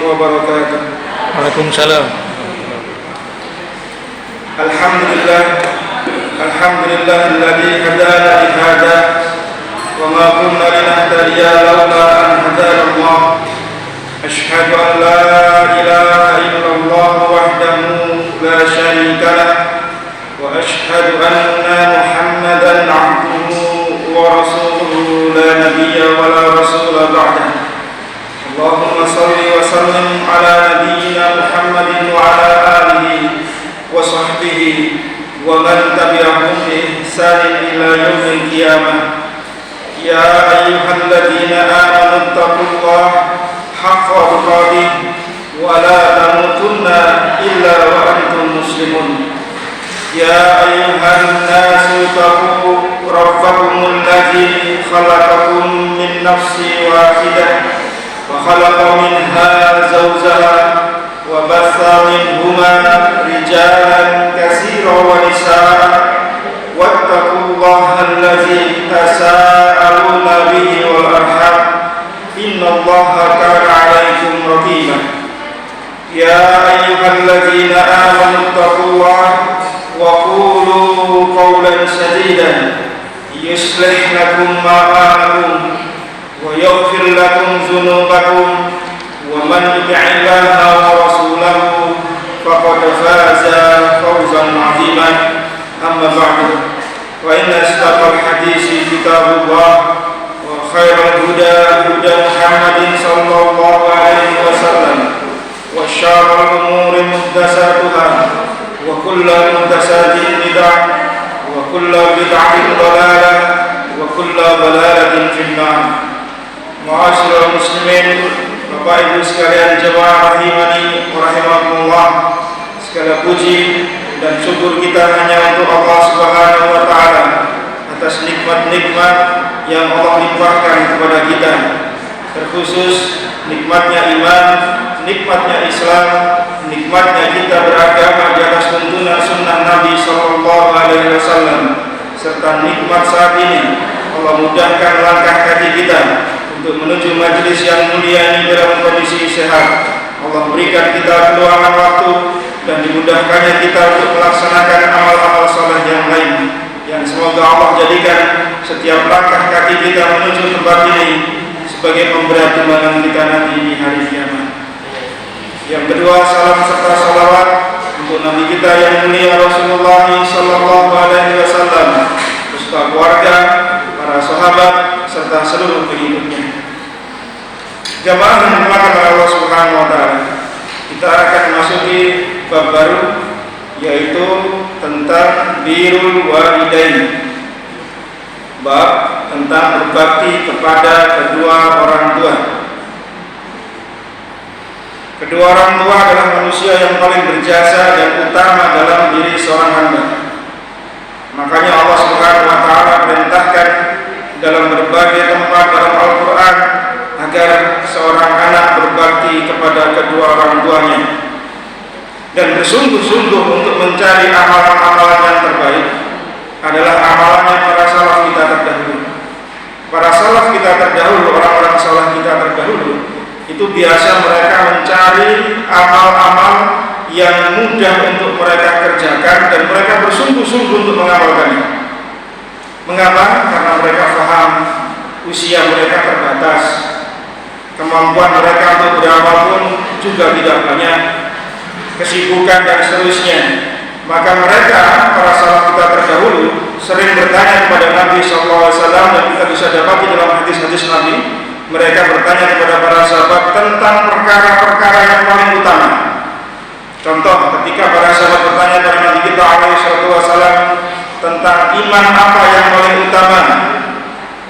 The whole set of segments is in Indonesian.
wabarakatuh. Waalaikumsalam. Alhamdulillahilladzi hadana li hada wa ma kunna linahtadiya laula an hadana Allah. Asyhadu an la ilaha illallah wahdahu la syarika lah wa asyhadu anna Muhammadan 'abduhu wa rasuluhu la nabiyya wa la rasula ba'dahu. Allahumma salli wa sallim ala nabiyyina Muhammadin wa ala alihi wa sahbihi wa man tabi'ahum bi ihsanin ila yaumil qiyamah. Ya ayyuhalladzina amanu taqullaha haqqa tuqatih wa la tamutunna illa wa antum muslimun. Ya ayyuhan nasu taqu rabbakumul ladzi khalaqakum min nafsin wahidah wa khalaqa minha zawjaha wa batha minhuma rijalan katsiran wa nisaa'a wattaqullaha allazi tasaaluna bihi wal arham innallaha kana 'alaykum raqiba. Ya ayyuhalladzina amanu taqullaha wa qulu qawlan sadidan yuslih lakum a'malakum wa yaghfir lakum dhunubakum wa man yuti'illaha wa rasulahu faqad faza fawzan 'aziman. Amma ba'du, wa inna asdaqal hadisi kitabullah wa khairal huda huda Muhammadin sallallahu alaihi wasallam wa syarrul umuri muhdatsatuha wa kullu muhdatsatin bid'ah wa kullu bid'atin dhalalah wa kullu dhalalatin fin-nar. Ma'asyiral muslimin, Bapak Ibu sekalian jemaah rahimani wa rahimakumullah, segala puji dan syukur kita hanya untuk Allah Subhanahu wa taala atas nikmat-nikmat yang Allah limpahkan kepada kita, terkhusus nikmatnya iman, nikmatnya Islam, nikmatnya kita beragama di atas tuntunan sunnah Nabi sallallahu alaihi wasallam, serta nikmat saat ini Allah mudahkan langkah kaki kita untuk menuju majelis yang mulia ini dalam kondisi sehat. Allah berikan kita keluangan waktu dan dimudahkannya kita untuk melaksanakan amal-amal saleh yang lain, yang semoga Allah jadikan setiap langkah kaki kita menuju tempat ini sebagai pemberat timbangan kita nanti di hari kiamat. Yang kedua, salam serta salawat untuk Nabi kita yang mulia Rasulullah sallallahu alaihi wasallam, beserta keluarga, para sahabat serta seluruh pengikutnya. Jamaah yang dimuliakan oleh Allah Subhanahu wa taala, kita akan memasuki bab baru, yaitu tentang birrul walidain. Bab tentang berbakti kepada kedua orang tua. Kedua orang tua adalah manusia yang paling berjasa dan utama dalam diri seorang hamba. Makanya Allah Subhanahu wa taala perintahkan dalam berbagai tempat dalam Al-Qur'an agar seorang anak berbakti kepada kedua orang tuanya dan bersungguh-sungguh untuk mencari amalan-amalan yang terbaik adalah amalannya para salaf kita terdahulu. Para salaf kita terdahulu, orang-orang salaf kita terdahulu, itu biasa mereka mencari amal-amal yang mudah untuk mereka kerjakan dan mereka bersungguh-sungguh untuk mengamalkannya. Mengapa? Karena mereka paham usia mereka terbatas, kemampuan mereka untuk beramal pun juga tidak banyak, kesibukan dan seterusnya. Maka mereka, para salaf kita terdahulu, sering bertanya kepada Nabi SAW, dan kita bisa dapati dalam hadis-hadis Nabi. Mereka bertanya kepada para sahabat tentang perkara-perkara yang paling utama. Contoh, ketika para sahabat bertanya kepada Nabi kita SAW tentang iman apa yang paling utama,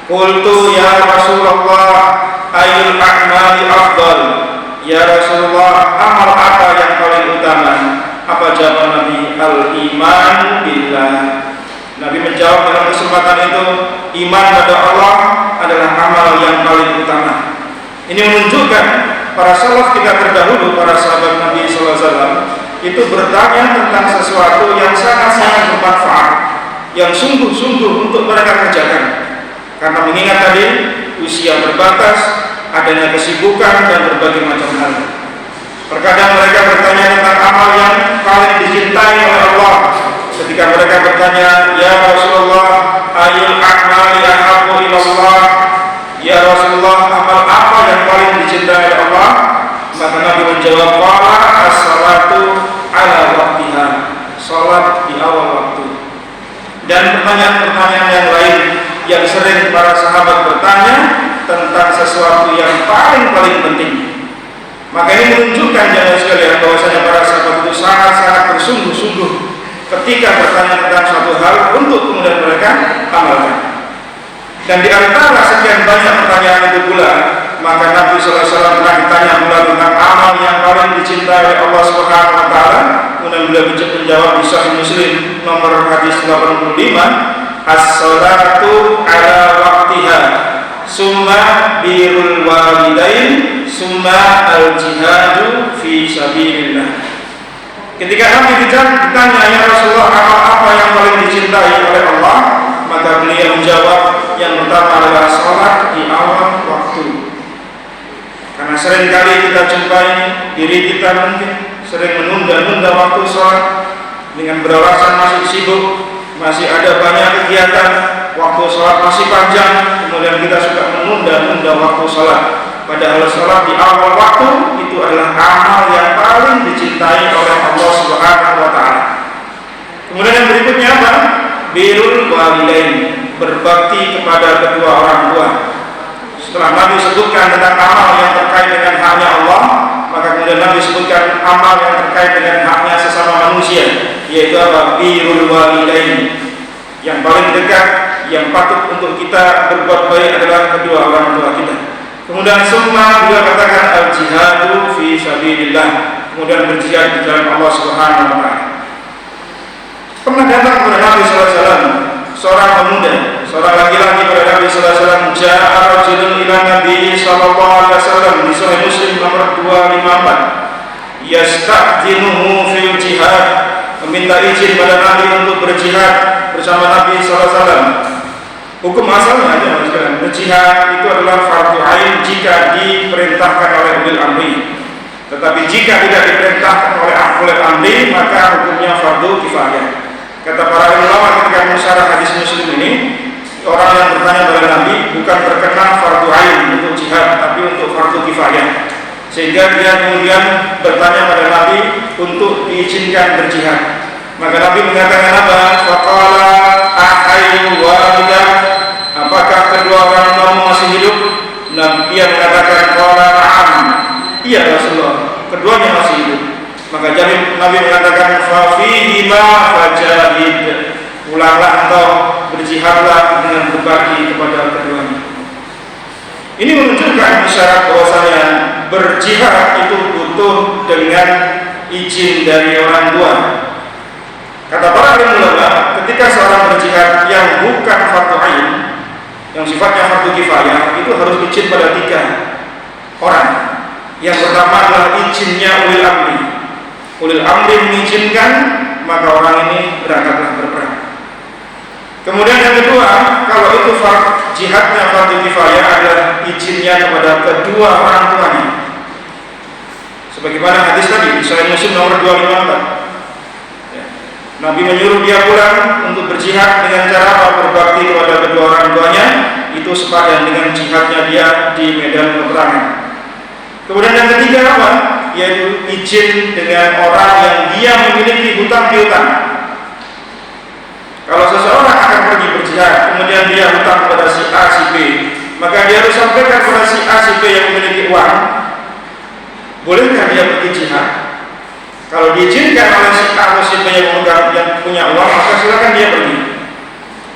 qultu ya Rasulullah ayyul a'mali afdal. Ya Rasulullah, amal apa yang paling utama? Apa jawaban Nabi? Al-iman billah. Nabi menjawab dalam kesempatan itu, iman pada Allah adalah amal yang paling utama. Ini menunjukkan para salaf kita terdahulu, para sahabat Nabi SAW, itu bertanya tentang sesuatu yang sangat-sangat bermanfaat, yang sungguh-sungguh untuk mereka kerjakan. Karena mengingat tadi usia terbatas, adanya kesibukan dan berbagai macam hal. Terkadang mereka bertanya tentang amal yang paling dicintai oleh Allah. Ketika mereka bertanya, ya Rasulullah, ayul a'mali ahabbu ilallah, ya Rasulullah, amal apa yang paling dicintai oleh Allah? Maka Nabi menjawab, qala as-salatu ala waqtiha, salat di awal waktu. Dan pertanyaan-pertanyaan yang lain yang sering para sahabat bertanya tentang sesuatu yang paling penting. Maka ini menunjukkan jemaah sekalian bahwasanya para sahabat itu sangat-sangat bersungguh-sungguh ketika bertanya tentang suatu hal untuk kemudian mereka amalkan. Dan di antara sekian banyak pertanyaan itu pula, maka Nabi SAW pernah ditanya pula tentang amal yang paling dicintai oleh Allah Subhanahu wa taala. Kemudian beliau menjawab di Sahih Muslim nomor hadis 85, as-salatu ala waqtiha, summa birrul walidain, summa al-jihadu fi sabilillah. Ketika Nabi ditanya, ya Rasulullah, amal apa yang paling dicintai oleh Allah? Maka beliau menjawab, yang pertama adalah sholat di awal waktu. Karena seringkali kita jumpai diri kita mungkin sering menunda-nunda waktu sholat dengan beralasan masih sibuk, masih ada banyak kegiatan, waktu sholat masih panjang, kemudian kita suka menunda-nunda waktu sholat. Padahal sholat di awal waktu itu adalah amal yang paling dicintai oleh Allah Subhanahu wa taala. Kemudian yang berikutnya apa? Birrul walidain, berbakti kepada kedua orang tua. Setelah Nabi sebutkan tentang amal yang terkait dengan haknya Allah, maka kemudian Nabi sebutkan amal yang terkait dengan haknya sesama manusia, yaitu apa? Birrul walidain. Yang paling dekat, yang patut untuk kita berbuat baik adalah kedua orang tua kita. Kemudian summa beliau katakan al-jihadu fi sabilillah, kemudian berjihad di jalan Allah Subhanahu wa taala. Pernah datang kepada Nabi sallallahu alaihi wasallam seorang pemuda, seorang laki-laki kepada Nabi sallallahu alaihi wasallam, ja'a rajulun ila Nabi sallallahu alaihi wasallam di Sahih Muslim nomor 254, yasta'dzinuhu fil jihad, meminta izin pada Nabi untuk berjihad bersama Nabi sallallahu alaihi wasallam. Hukum asalnya aja sekarang, berjihad itu adalah fardu ain jika diperintahkan oleh ulil amri. Tetapi jika tidak diperintahkan oleh ulil amri, maka hukumnya fardu kifayah. Kata para ulama ketika mensyarah hadis Muslim ini, orang yang bertanya kepada Nabi bukan berkenan fardu ain untuk jihad, tapi untuk fardu kifayah. Sehingga dia kemudian bertanya pada Nabi untuk diizinkan berjihad. Maka Nabi mengatakan apa? Faqala ahayyu walidah, apakah kedua orang tuamu masih hidup? Nabi dia mengatakan qala na'am, iya Rasulullah, keduanya masih hidup. Maka Nabi mengatakan fa fihi ma fajahid, ulanglah engkau, berjihadlah dengan berbakti kepada keduanya. Ini menunjukkan isyarat bahwasanya berjihad itu butuh dengan izin dari orang tua. Kata para ulama, ketika seorang berjihad yang bukan fardu ain, yang sifatnya fardu kifayah, itu harus izin pada 3 orang. Yang pertama adalah izinnya ulil amri. Ulil amri mengizinkan, maka orang ini berangkatlah berperang. Kemudian yang kedua, kalau itu jihadnya fardu kifayah, adalah izinnya kepada kedua orang tuanya. Sebagaimana hadis tadi di Sahih Muslim nomor 254. Nabi menyuruh dia pulang untuk berjihad dengan cara berbakti kepada kedua orang tuanya, itu sepadan dengan jihadnya dia di medan peperangan. Kemudian yang ketiga apa? Yaitu izin dengan orang yang dia memiliki hutang piutang. Kalau seseorang akan pergi berjihad, kemudian dia hutang kepada si A, si B, maka dia harus sampaikan kepada si A, si B yang memiliki uang, bolehkah dia pergi jihad? Kalau diizinkan oleh si A atau si B yang punya uang, maka silakan dia pergi.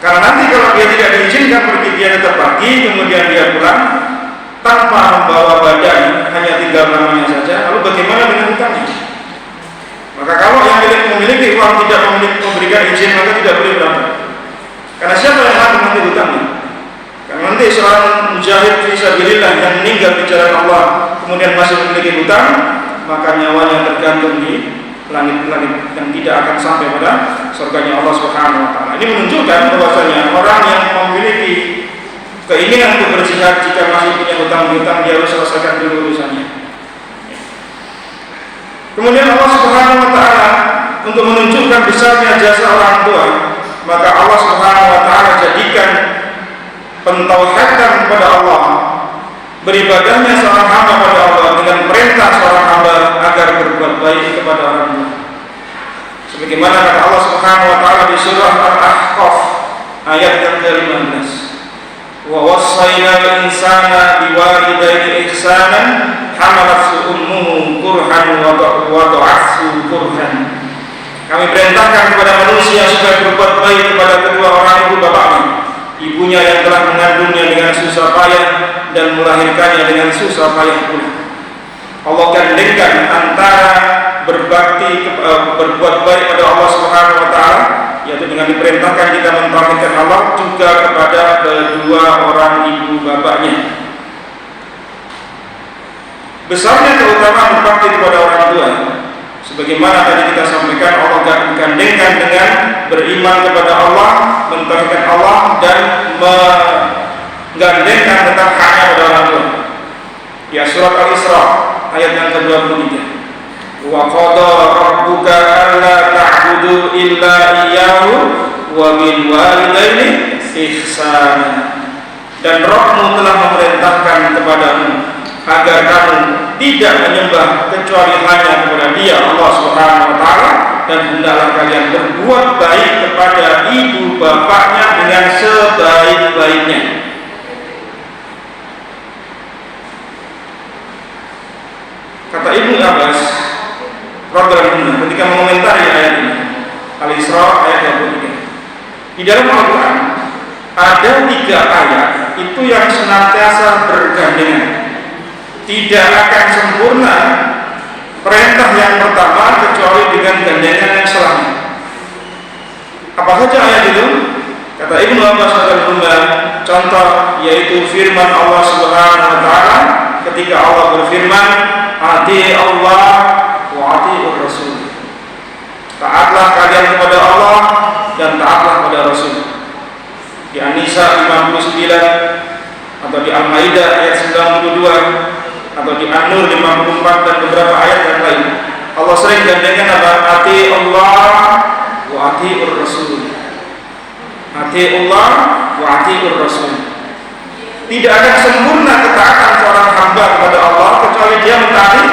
Karena nanti kalau dia tidak diizinkan pergi, dia tetap pergi, kemudian dia pulang tanpa membawa badan, hanya tinggal namanya saja. Lalu bagaimana dengan hutangnya? Maka kalau yang memiliki uang tidak memberikan izin, maka tidak boleh berangkat. Karena siapa yang akan nanti hutangnya? Karena nanti seorang mujahid fisabilillah yang meninggal di jalan Allah kemudian masih memiliki hutang, maka nyawanya tergantung di langit-langit yang tidak akan sampai pada surganya Allah Subhanahu wa taala. Ini menunjukkan bahwasanya orang yang memiliki keinginan untuk berjihad jika masih punya hutang-hutang, dia harus selesaikan dulu urusannya. Kemudian Allah Subhanahu wa Ta'ala untuk menunjukkan besarnya jasa orang tua, maka Allah Subhanahu wa Ta'ala jadikan pentauhidan kepada Allah, beribadahnya seorang hamba pada Allah dengan perintah seorang hamba agar berbuat baik kepada orang tua. Sebagaimana kata Allah Subhanahu wa Ta'ala di surah Al-Ahqaf ayat yang ke-15, wa wassayna al-insana biwalidayhi ihsanan hamalathu ummuhu kurhan wa wada'athu kurhan. Kami perintahkan kepada manusia supaya berbuat baik kepada kedua orang ibu bapaknya, ibunya yang telah mengandungnya dengan susah payah dan melahirkannya dengan susah payah pula. Allah gandengkan antara berbakti berbuat baik pada Allah Subhanahu wa Ta'ala, yaitu dengan diperintahkan kita mentauhidkan Allah, juga kepada kedua orang ibu bapaknya. Besarnya keutamaan berbakti kepada orang tua, sebagaimana tadi kita sampaikan, Allah gandengkan dengan beriman kepada Allah, mentauhidkan Allah, dan menggandengkan tentang haknya pada orang tua. Ya, surat Al-Isra ayat yang ke-23, wa qada rabbuka alla ta'budu illa iyyahu wa bil walidayni ihsana. Dan Rabbmu telah memerintahkan kepadamu agar kamu tidak menyembah kecuali hanya kepada Dia, Allah Subhanahu wa Ta'ala, dan hendaklah kalian berbuat baik kepada ibu bapaknya dengan sebaik-baiknya. Kata Ibnu Abbas radhiyallahu anhu ketika mengomentari ayat ini, Al-Isra ayat 23, di dalam Al-Quran ada 3 ayat itu yang senantiasa bergandengan. Tidak akan sempurna perintah yang pertama kecuali dengan gandengan yang selanjutnya. Apa saja ayat itu? Kata Ibnu Abbas radhiyallahu anhu, contoh yaitu firman Allah Subhanahu wa Ta'ala ketika Allah berfirman, ati Allah wa atiur Rasul. Taatlah kalian kepada Allah dan taatlah kepada Rasul. Di An-Nisa 59 atau di Al-Maidah ayat 92 atau di An-Nur 54 dan beberapa ayat yang lain, Allah sering gandengkan apa? Ati Allah wa atiur Rasul. Ati Allah wa atiur Rasul. Tidak akan sempurna ketaatan seorang hamba kepada Allah kecuali dia mentaati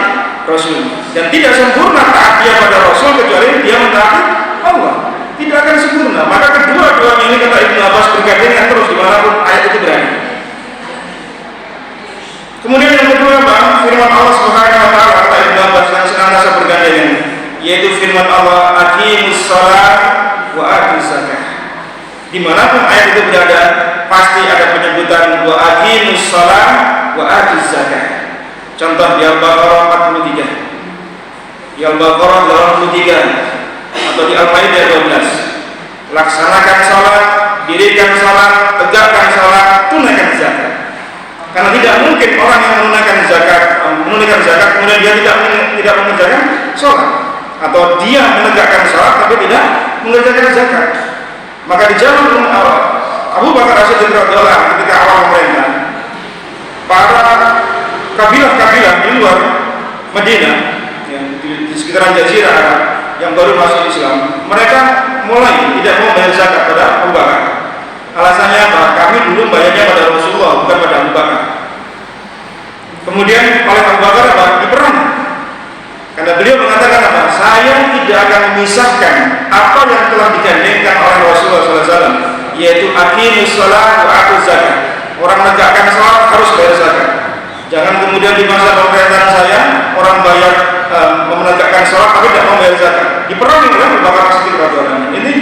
Rasul, dan tidak sempurna taat dia pada Rasul kecuali dia mentaati Allah. Tidak akan sempurna. Maka kedua-duanya ini kata Ibnu Abbas bergandengan terus dimanapun ayat itu berada. Kemudian yang kedua, Bang, firman Allah Subhanahu wa Ta'ala kata Ibnu Abbas yang senantiasa bergandengan, yaitu firman Allah, aqimus shalah wa atuz zakah. Dimanapun ayat itu berada, pasti ada penyebutan wa aqimus shalah wa atuz zakah. Contoh di Al-Baqarah 43, di Al-Baqarah 83, atau di Al-Maidah 12. Laksanakan salat, dirikan salat, tegakkan salat, tunaikan zakat. Karena tidak mungkin orang yang menunaikan zakat kemudian dia tidak mengerjakan sholat, atau dia menegakkan sholat tapi tidak mengerjakan zakat. Maka di zaman Abu Bakar As-Siddiq radhiyallahu anhu ketika awal memerintah, para kabilah-kabilah di luar Madinah, di sekitaran Jazirah Arab yang baru masuk Islam, mereka mulai tidak mau bayar zakat pada Abu Bakar. Alasannya apa? Kami dulu bayarnya pada Rasulullah, bukan pada Abu Bakar. Kemudian oleh Abu Bakar apa? Diperang. Karena beliau mengatakan apa? Saya tidak akan memisahkan apa yang telah digandengkan oleh Rasulullah SAW, yaitu aqimus shalah wa atuz zakah. Orang menegakkan salat harus bayar zakat. Jangan kemudian di masa pemerintahan saya orang bayar menegakkan salat tapi tidak mau bayar zakat. Diperangi oleh Abu Bakar As-Siddiq radhiyallahu anhu. Ini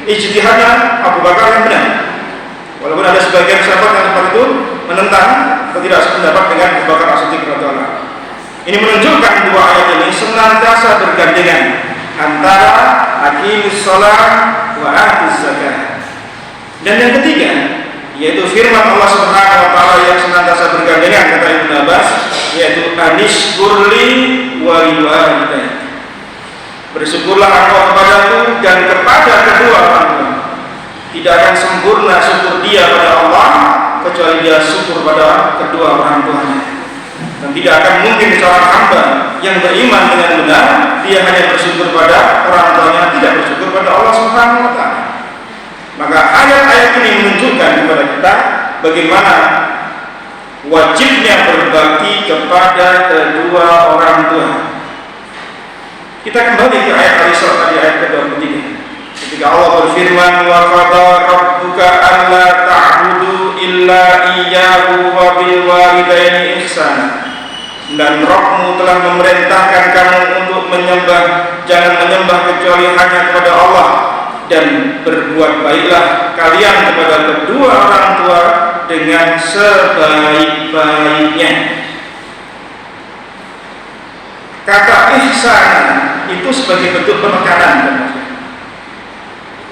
ijtihadnya Abu Bakar yang benar. Walaupun ada sebagian sahabat yang seperti itu menentang atau tidak sependapat dengan Abu Bakar As-Siddiq radhiyallahu anhu. Ini menunjukkan dua ayat ini senantiasa bergandengan antara aqimus shalah wa atuz zakah. Dan yang ketiga yaitu firman Allah Subhanahu wa Ta'ala yang senantiasa bergandengan kata Ibnu Abbas, yaitu anishkurli wa liwalidayya. Bersyukurlah engkau kepadaku dan kepada kedua orang tua. Tidak akan sempurna syukur dia pada Allah kecuali dia syukur pada kedua orang tuanya. Dan tidak akan mungkin seorang hamba yang beriman dengan benar dia hanya bersyukur pada orang tuanya, tidak bersyukur pada Allah Subhanahu wa taala. Maka ayat-ayat ini menunjukkan kepada kita bagaimana wajibnya berbakti kepada kedua orang tua. Kita kembali ke ayat Al-Isra tadi, ayat ke-23. Ketika Allah berfirman, wa qada rabbuka alla ta'budu illa iyyahu wa bil walidaini ihsana. Dan Rabbmu telah memerintahkan kamu untuk jangan menyembah kecuali hanya kepada Allah, dan berbuat baiklah kalian kepada kedua orang tua dengan sebaik-baiknya. Kata ihsan itu sebagai bentuk penekanan,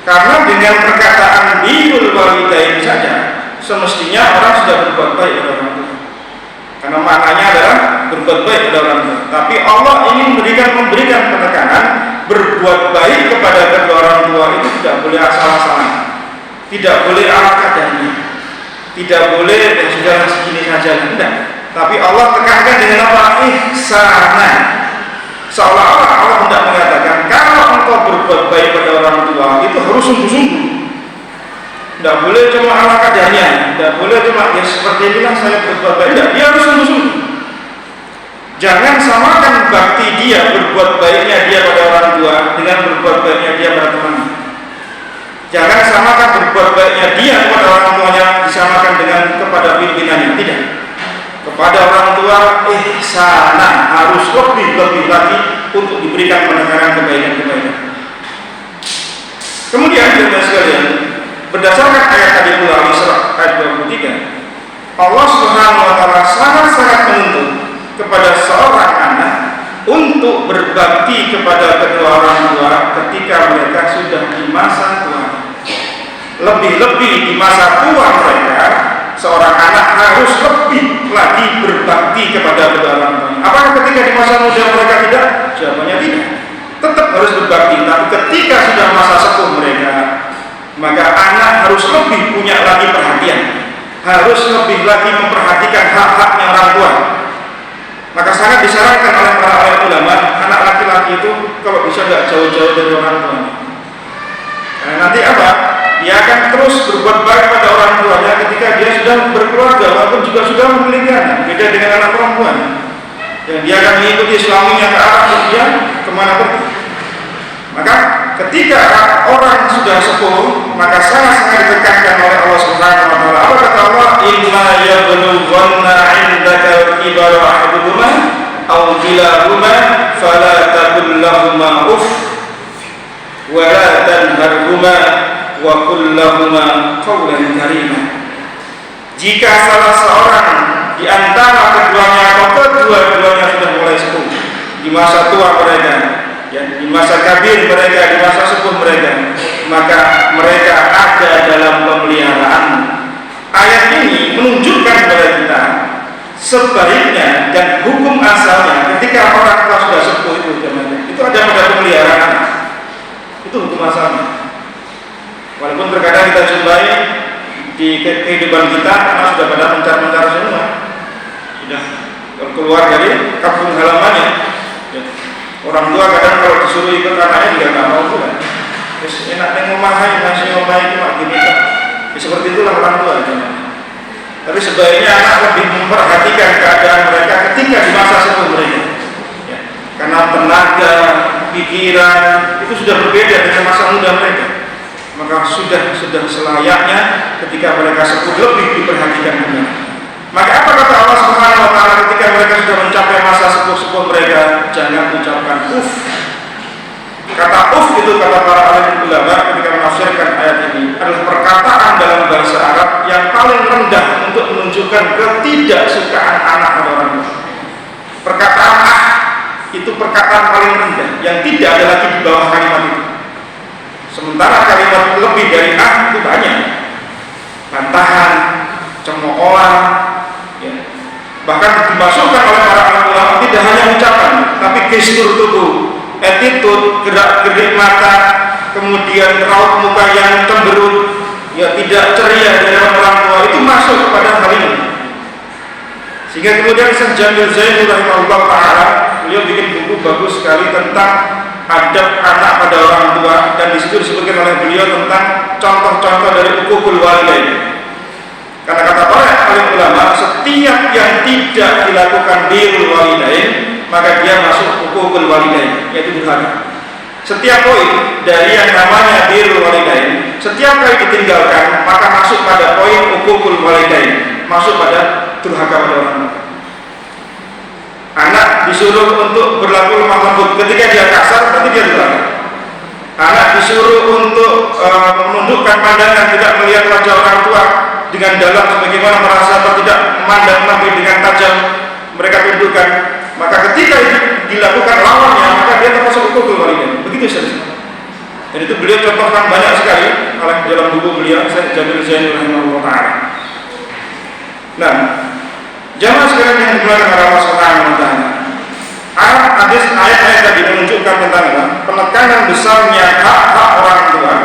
karena dengan perkataan birrul walidain saja semestinya orang sudah berbuat baik pada orang tua, karena maknanya adalah berbuat baik pada orang tua. Tapi Allah ingin memberikan penekanan, berbuat baik kepada kedua orang tua itu tidak boleh asal-asalan, tidak boleh ala kadarnya, tidak boleh sudah segini saja, tidak. Tapi Allah tekankan dengan apa? Ihsanan. Seolah-olah Allah tidak mengatakan kalau engkau berbuat baik pada orang tua itu harus sungguh-sungguh, tidak boleh cuma ala kadarnya, tidak boleh cuma ya seperti inilah saya berbuat baik, tidak, dia harus sungguh-sungguh. Jangan samakan bakti dia, berbuat baiknya dia pada orang tua dengan berbuat baiknya dia pada temannya. Jangan samakan berbuat baiknya dia kepada orang tuanya disamakan dengan kepada pimpinannya, tidak. Kepada orang tua ihsanan, harus lebih lagi untuk diberikan penekanan kebaikan-kebaikan. Kemudian teman-teman sekalian, berdasarkan ayat tadi pula Al-Isra ayat 23, Allah Subhanahu wa taala sangat-sangat menuntut kepada seorang anak untuk berbakti kepada kedua orang tua ketika mereka sudah di masa tua. Lebih-lebih di masa tua mereka, seorang anak harus lebih lagi berbakti kepada kedua orang tua. Apakah ketika di masa muda mereka tidak? Jawabannya tidak. Tetap harus berbakti, tapi ketika sudah masa sepuh mereka, maka anak harus lebih punya lagi perhatian, harus lebih lagi memperhatikan hak-haknya orang tua. Maka sangat disarankan oleh para ulama, anak laki-laki itu kalau bisa tidak jauh-jauh dari orang tuanya. Nah, nanti apa? Dia akan terus berbuat baik pada orang tuanya ketika dia sudah berkeluarga, walaupun juga sudah memiliki anak. Beda dengan anak perempuan, yang dia akan mengikuti suaminya ke arah dia kemana pergi. Maka ketika orang sudah sepuh, maka sangat-sangat ditekankan oleh Allah Subhanahu wa taala. Apa kata Allah? Imma yablughanna 'indaka al-kibara ahaduhuma aw kilahuma fala taqul lahumu uff wa la tanharhuma wa qul lahumu qawlan karima. Jika salah seorang di antara keduanya atau kedua-duanya sudah mulai sepuh, di masa tua mereka, ya, di masa kabir mereka, di masa sepuh mereka, maka mereka ada dalam pemeliharaan. Ayat ini menunjukkan kepada kita sebaiknya dan hukum asalnya ketika orang tua sudah sepuh itu ada pada pemeliharaan. Itu hukum asalnya. Walaupun terkadang kita jumpai di kehidupan kita karena sudah pada mencar-mencar semua, sudah keluar dari kampung halamannya. Ya. Orang tua kadang kalau disuruh ikut anaknya juga nggak mau juga. Terus enak ngomahai, masih ngomahai cuma gini kan. Ya, seperti itulah orang tua. Tapi sebaiknya anak lebih memperhatikan keadaan mereka ketika di masa sepuh mereka. Ya. Karena tenaga, pikiran itu sudah berbeda dengan masa muda mereka. Maka sudah selayaknya ketika mereka sepuh lebih diperhatikan benar. Maka apa kata Allah Subhanahu wa taala ketika mereka sudah mencapai masa sepuh-sepuh mereka? Jangan ucapkan uff. Kata uff itu kata para alim ulama ketika menafsirkan ayat ini adalah perkataan dalam bahasa Arab yang paling rendah untuk menunjukkan ketidaksukaan anak atau orang tua. Perkataan itu perkataan paling rendah yang tidak ada lagi di bawah kalimat itu. Sementara kalimat lebih dari itu banyak, bantahan, cemoohan, ya. Bahkan dimasukkan oleh para ulama tidak hanya ucapan, tapi gestur tubuh, attitude, gerak-gerik mata, kemudian raut muka yang cemberut, ya tidak ceria dari orang tua itu masuk kepada Sehingga kemudian Syekh Jamil Zainul rahimahullah taala, beliau bikin buku bagus sekali tentang adab anak pada orang tua, dan di situ disebutkan oleh beliau tentang contoh-contoh dari uququl walidain. Karena kata para alim ulama, setiap yang tidak dilakukan birrul walidain maka dia masuk uququl walidain, yaitu durhaka. Setiap poin dari yang namanya birrul walidain, setiap kali ditinggalkan maka masuk pada poin uququl walidain, masuk pada durhaka pada orang tua. Anak disuruh untuk berlaku lemah lembut, ketika dia kasar berarti dia durhaka. Anak disuruh untuk menundukkan pandangan, tidak melihat wajah orang tua dengan dalam, sebagaimana merasa atau tidak memandang Nabi dengan tajam, mereka tundukkan. Maka ketika dilakukan lawannya, maka dia termasuk uququl walidain. Begitu saja. Dan itu beliau contohkan banyak sekali oleh dalam buku beliau Syekh Jamil Zainul rahimahullah taala. Nah, jamaah sekalian yang dimuliakan oleh Allah Subhanahu wa taala, hadis ayat-ayat tadi menunjukkan tentang penekanan besarnya hak-hak orang tua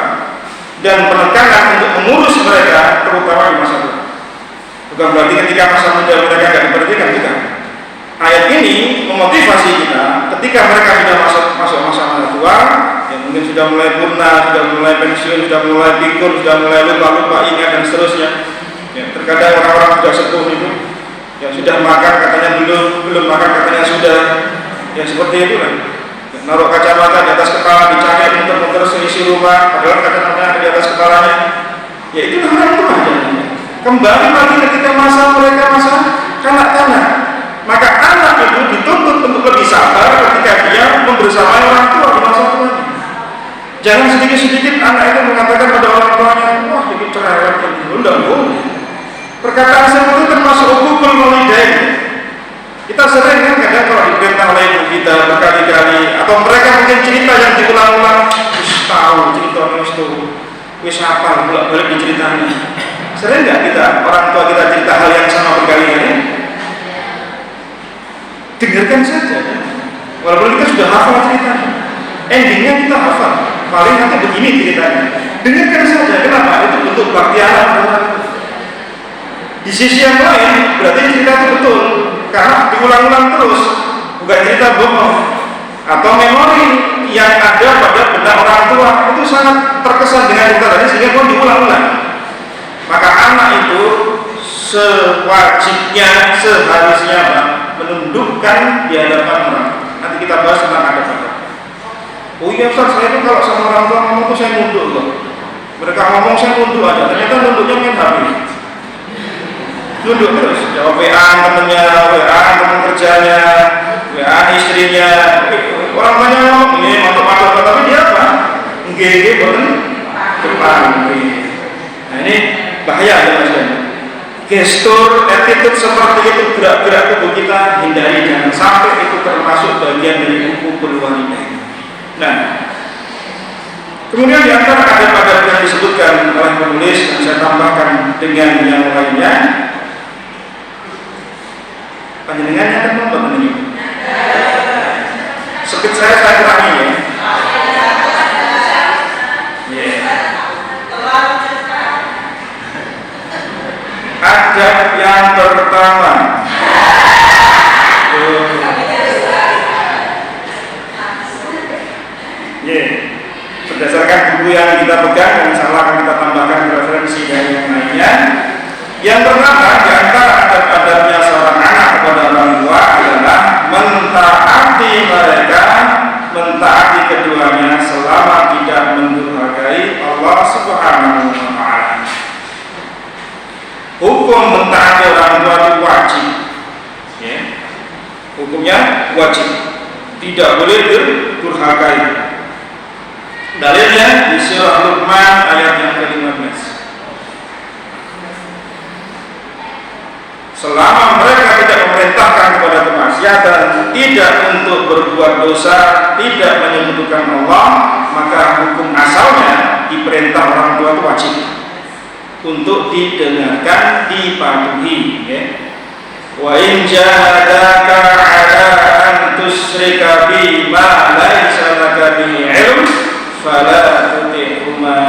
dan penekanan untuk mengurus mereka, terutama di masa tua. Bukan berarti ketika masa muda mereka tidak diperhatikan, bukan. Ayat ini memotivasi kita ketika mereka sudah masuk masa tua, yang mungkin sudah mulai purna, sudah mulai pensiun, sudah mulai pikun, sudah mulai lupa ingat dan seterusnya. Ya, terkadang orang-orang sudah sepuh itu, yang sudah makan katanya belum makan katanya sudah, ya seperti itu kan. Ya, naruh kacamata di atas kepala, dicari muter-muter seisi rumah, padahal kacamata di atas kepalanya. Ya itu orang tua aja. Kembali lagi ketika mereka masa kanak-kanak, maka anak itu dituntut untuk lebih sabar ketika dia membersamai orang tua di masa tuanya. Jangan sedikit-sedikit anak itu mengatakan pada orang tuanya, wah jadi cerewet, tidak boleh. Perkataan seperti itu termasuk uququl walidain. Kita sering kan kadang kalau diperintah oleh ibu kita berkali-kali, atau mereka mungkin cerita yang diulang-ulang, tahu cerita itu, wis hafal bolak-balik diceritanya. Sering nggak kita orang tua kita cerita hal yang sama berkali-kali? Dengarkan saja, ya. Walaupun kita sudah hafal ceritanya, endingnya kita hafal. Paling nanti begini ceritanya. Dengarkan saja. Kenapa? Itu bentuk bakti anak. Di sisi yang lain, berarti cerita itu betul, karena diulang-ulang terus, bukan cerita bohong. Atau memori yang ada pada benak orang tua itu sangat terkesan dengan cerita tadi, sehingga pun diulang-ulang. Maka anak itu sewajibnya, seharusnya menundukkan di hadapan orang. Nanti kita bahas tentang adab-adab. Oh iya Ustaz, saya itu kalau sama orang tua ngomong itu saya nunduk loh. Mereka ngomong saya nunduk aja, ternyata nunduknya main HP. Nunduk terus, jawab WA temennya, WA teman kerjanya, WA istrinya. Orang banyak ngomong, ini mantap-mantap, tapi dia apa? Nggih, boten depan. Nah ini bahaya ya Mas. Gestur, attitude seperti itu, gerak-gerak tubuh kita hindari, jangan sampai itu termasuk bagian dari uququl walidain. Nah, kemudian di antara adab-adab yang disebutkan oleh penulis, dan saya tambahkan dengan yang lainnya, panjenengannya kan nonton ini. Speed saya kurangi ya. Adab yang pertama, berdasarkan buku yang kita pegang, dan insya Allah akan kita tambahkan referensi dari yang lainnya. Yang pertama, di antara adab-adabnya seorang anak kepada orang tua adalah mentaati mereka, mentaati keduanya selama tidak mendurhakai Allah Subhanahu wa taala. Hukum mentaati orang tua itu wajib, ya. Hukumnya wajib, tidak boleh didurhakai. Dalilnya di surah Luqman ayat yang ke-15. Selama mereka tidak memerintahkan kepada kemaksiatan, tidak untuk berbuat dosa, tidak menyekutukan Allah, maka hukum asalnya diperintah orang tua itu wajib untuk didengarkan, dipatuhi, ya. Wa in jahadaka 'ala an tusyrika bi ma laysa laka bihi 'ilm fala tuti'huma.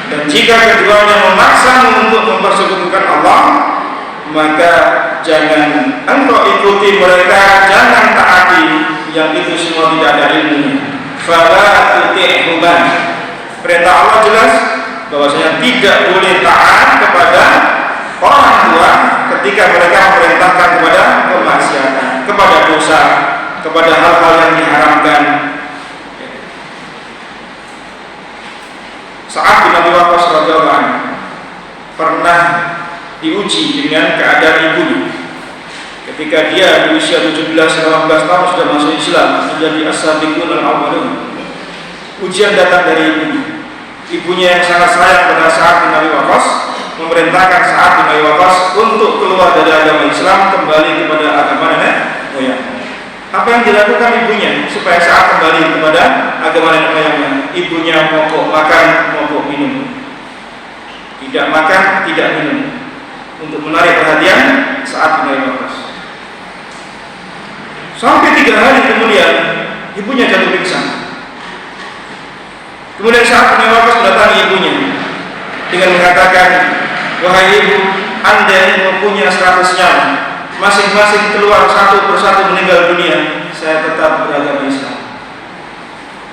Dan jika keduanya memaksamu untuk mempersekutukan Allah, maka jangan engkau ikuti mereka, jangan taati yang itu semua tidak ada ilmunya. Fala tuti'huma. Perintah Allah jelas bahwasanya tidak boleh taat kepada orang tua ketika mereka memerintahkan kepada kemaksiatan, kepada dosa, kepada hal-hal yang diharamkan. Sa'ad bin Abi Waqqas radhiyallahu anhu pernah diuji dengan keadaan ibunya. Ketika dia di usia 17-18 tahun sudah masuk Islam, menjadi as-sabiqun al-awwalun. Ujian datang dari ibunya. Ibunya yang sangat sayang pada Sa'ad bin Abi Waqqas memerintahkan Sa'ad bin Abi Waqqas untuk keluar dari agama Islam, kembali kepada agama nenek moyang. Apa yang dilakukan ibunya supaya Sa'ad kembali kepada agama nenek moyangnya? Ibunya mogok makan, mogok minum. Tidak makan, tidak minum, untuk menarik perhatian Sa'ad bin Abi Waqqas. Sampai 3 hari kemudian ibunya jatuh pingsan. Kemudian Sa'ad bin Abi Waqqas mendatangi ibunya dengan mengatakan, wahai ibu, Anda yang mempunyai 100 nyawa, masing-masing keluar satu persatu meninggal dunia, saya tetap beragama Islam.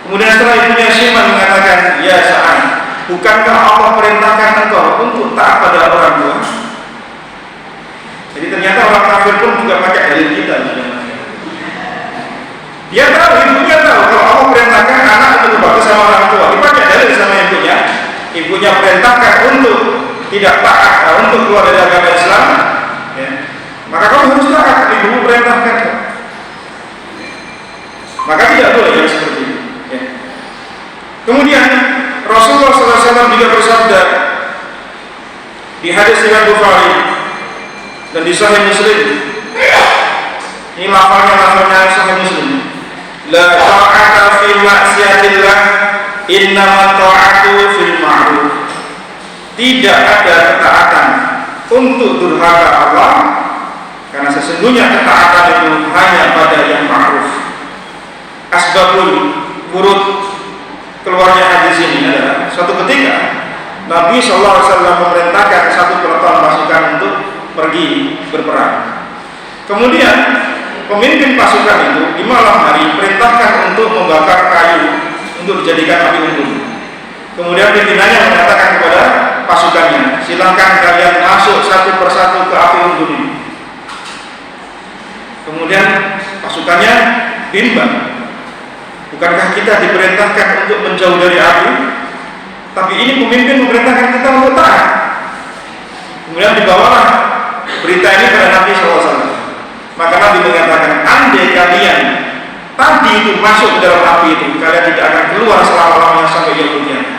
Kemudian setelah ibunya Syiman mengatakan, ya Sa'ad, bukankah Allah perintahkan engkau untuk taat pada orang tua? Jadi ternyata orang kafir pun juga pakai dalil kita. Dia tahu, ibunya tahu kalau Allah perintahkan anak untuk berbakti sama orang tua, dipakai dalil sama ibunya. Ibunya perintahkan untuk tidak taat, untuk keluar dari agama Islam, ya. Maka kamu harus taat, ibumu perintahkan. Maka tidak boleh yang seperti itu, ya. Kemudian Rasulullah SAW juga bersabda di hadis riwayat Bukhari dan di Sahih Muslim. Ini lafalnya Sahih Muslim. La ta'ata fi ma'siyatillah, innama ta'atu fil ma'ruf. Tidak ada ketaatan untuk durhaka Allah, karena sesungguhnya ketaatan itu hanya pada yang ma'ruf. Asbabul wurud keluarnya hadis ini adalah suatu ketika Nabi SAW memerintahkan satu peleton pasukan untuk pergi berperang. Kemudian pemimpin pasukan itu di malam hari perintahkan untuk membakar kayu untuk dijadikan api unggun. Kemudian pimpinannya mengatakan kepada pasukannya, silakan kalian masuk satu persatu ke api unggun ini. Kemudian pasukannya bimbang, bukankah kita diperintahkan untuk menjauh dari api? Tapi ini pemimpin memerintahkan kita untuk taat. Kemudian dibawalah berita ini kepada Nabi SAW. Maka Nabi mengatakan, andai kalian tadi itu masuk ke dalam api itu, kalian tidak akan keluar selama-lamanya sampai yaumul qiyamah.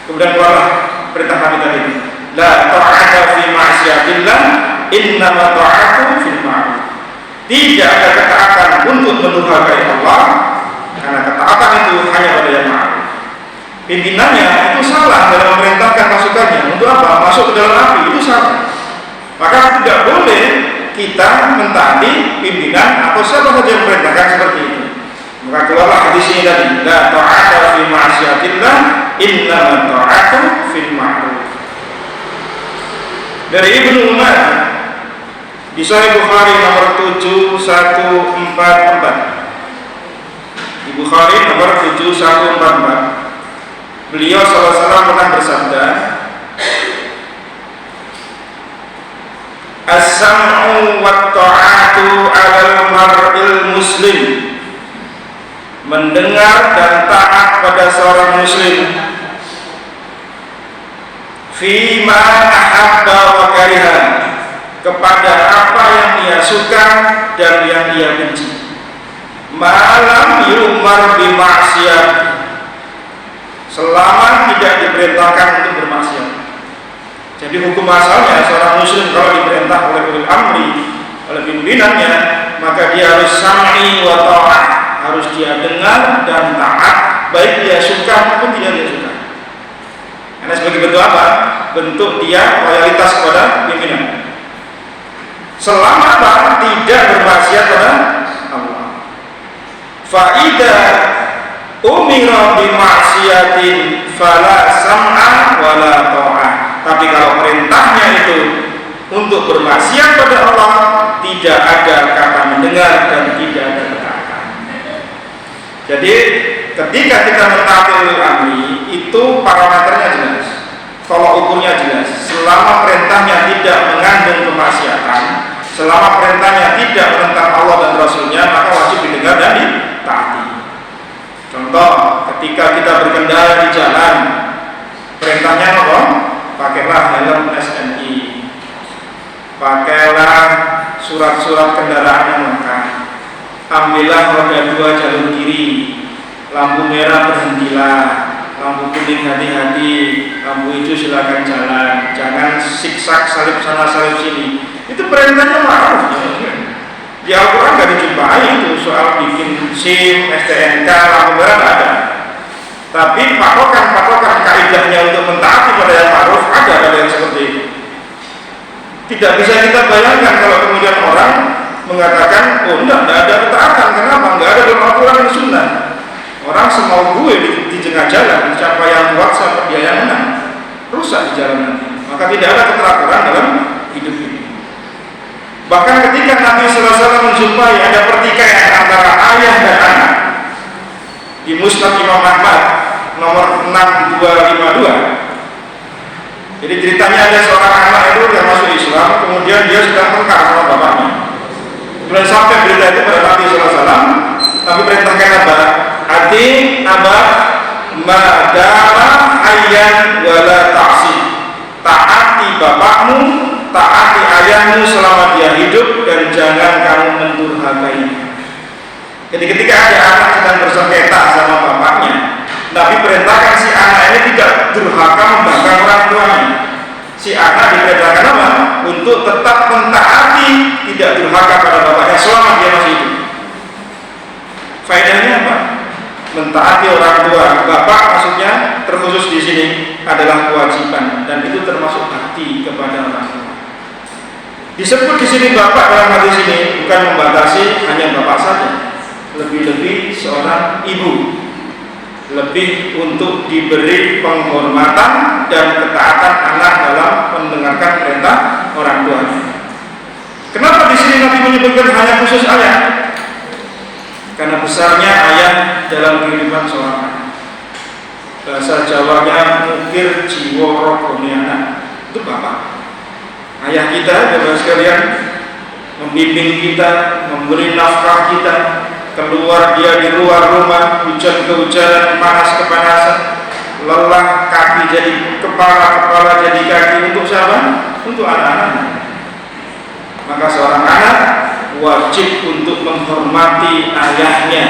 Kemudian keluarlah perintah Nabi tadi, la ta'ata fi ma'siyatillah, innama ta'atu fil ma'ruf. Tidak ada ketaatan untuk mendurhakai Allah, karena ketaatan itu hanya pada yang ma'ruf. Pimpinannya itu salah dalam memerintahkan pasukannya untuk apa? Masuk ke dalam api, itu salah. Maka tidak boleh kita mentaati pimpinan atau siapa saja yang memerintahkan seperti itu. Maka keluarlah hadis ini tadi, la ta'ata fi ma'siyatillah, innama ta'atu fil ma'ruf. Dari Ibnu Umar di Sahih Bukhari nomor 7144. Di Bukhari nomor 7144. Beliau SAW pernah bersabda, as-sam'u wa ta'atu 'alal mar'il muslim. Mendengar dan taat pada seorang muslim fima ahabba wa kariha, kepada apa yang ia suka dan yang ia benci. Malam yumar bi maksiat, selama tidak diperintahkan untuk bermaksiat. Jadi hukum asalnya seorang muslim kalau diperintah oleh ulil amri, oleh pimpinannya, maka dia harus sam'i wa ta'ah, harus dia dengar dan taat, baik dia suka maupun tidak dia suka. Karena sebagai bentuk apa? Bentuk dia loyalitas kepada pimpinan. Selama apa? Tidak bermaksiat pada Allah. Fa'ida umira bi maksiatin fala sam'a wala ta'ah. Tapi kalau perintahnya itu untuk bermaksiat pada Allah tidak ada kata mendengar dan tidak ada ketaatan. Jadi ketika kita mentaati ulil amri itu parameternya jelas, tolak ukurnya jelas. Selama perintahnya tidak mengandung kemaksiatan, selama perintahnya tidak menentang Allah dan Rasulnya, maka wajib didengar dan ditaati. Contoh, ketika kita berkendara di jalan, perintahnya apa? Pakailah helm SNI, pakailah surat-surat kendaraan yang lengkap, ambillah roda 2 jalur kiri, lampu merah berhentilah, lampu kuning hati-hati, lampu hijau silakan jalan, jangan siksak salib sana salib sini. Itu perintahnya ma'ruf. Di Al-Quran gak dijumpai itu soal bikin SIM, STNK, lampu merah gak ada. Tapi patokan kaidahnya untuk mentaati pada yang ma'ruf ada yang seperti itu. Tidak bisa kita bayangkan kalau kemudian orang mengatakan, oh enggak ada ketaatan. Kenapa? Enggak ada dalam Al-Quran dan Sunnah. Orang semau gue di tengah jalan, siapa yang kuat, siapa dia yang menang, rusak di jalan nanti. Maka tidak ada keteraturan dalam hidup ini. Bahkan ketika Nabi SAW menjumpai ada pertikaian antara ayah dan anak di Musnad Imam Ahmad nomor 6252. Jadi ceritanya ada seorang anak itu yang masuk Islam, kemudian dia sedang tengkar sama bapaknya. Kemudian sampai berita itu pada Nabi SAW, Nabi perintahkan apa? Ati abah madama ayyan wala ta'si. Taati bapakmu, taati ayahmu selama dia hidup, dan jangan kamu mendurhakainya. Jadi ketika ada anak sedang bersengketa sama bapaknya, Nabi perintahkan si anak ini tidak durhaka membangkang orang tuanya. Si anak diperintahkan apa? Untuk tetap mentaati, tidak durhaka pada bapaknya selama dia masih hidup. Faedahnya apa? Mentaati orang tua, bapak maksudnya terkhusus di sini adalah kewajiban, dan itu termasuk bakti kepada orang tua. Disebut di sini bapak dalam hadis ini bukan membatasi hanya bapak saja, lebih-lebih seorang ibu, lebih untuk diberi penghormatan dan ketaatan anak dalam mendengarkan perintah orang tuanya. Kenapa di sini Nabi menyebutkan hanya khusus ayah? Karena besarnya ayah dalam kehidupan seorang anak. Bahasa Jawanya mukir jiwa rogone anak, itu bapak. Ayah kita, bapak sekalian, membimbing kita, memberi nafkah kita, keluar dia di luar rumah, hujan kehujanan, panas kepanasan, lelah kaki jadi kepala jadi kaki, untuk siapa? Untuk anak-anak. Maka seorang anak wajib untuk menghormati ayahnya.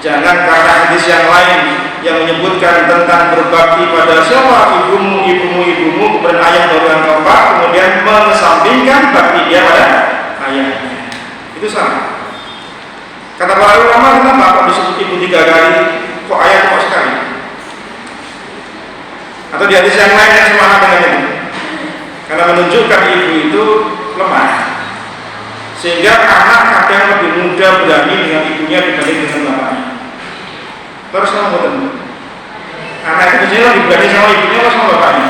Jangan karena hadis yang lain yang menyebutkan tentang berbakti pada siapa, ibumu, kemudian ayah baru yang keempat, kemudian mengesampingkan bakti dia pada ayahnya. Itu salah. Kata para ulama, kenapa kok disebut ibu 3 kali, kok ayah kok sekali? Atau di hadis yang lain yang semangat dengan itu? Karena menunjukkan ibu itu lemah, sehingga anak kadang lebih mudah berani dengan ibunya dibanding dengan bapaknya. Terus kamu ketemu anak itu biasanya lebih berani sama ibunya atau sama bapaknya?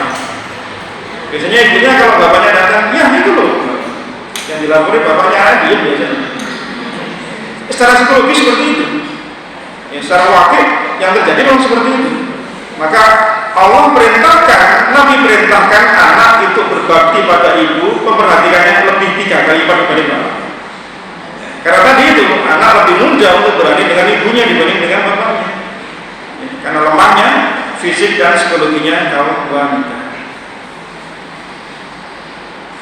Biasanya ibunya kalau bapaknya datang, ya itu loh, yang dilapori bapaknya dia biasanya. Secara psikologis seperti itu, ya, secara wakil yang terjadi memang seperti itu. Maka Allah perintahkan, Nabi perintahkan anak itu berbakti pada ibu, memperhatikannya lebih 3 kali lipat dibanding bapak. Karena tadi itu anak lebih mudah untuk berani dengan ibunya dibanding dengan bapaknya, ya, karena lemahnya fisik dan psikologinya kaum wanita.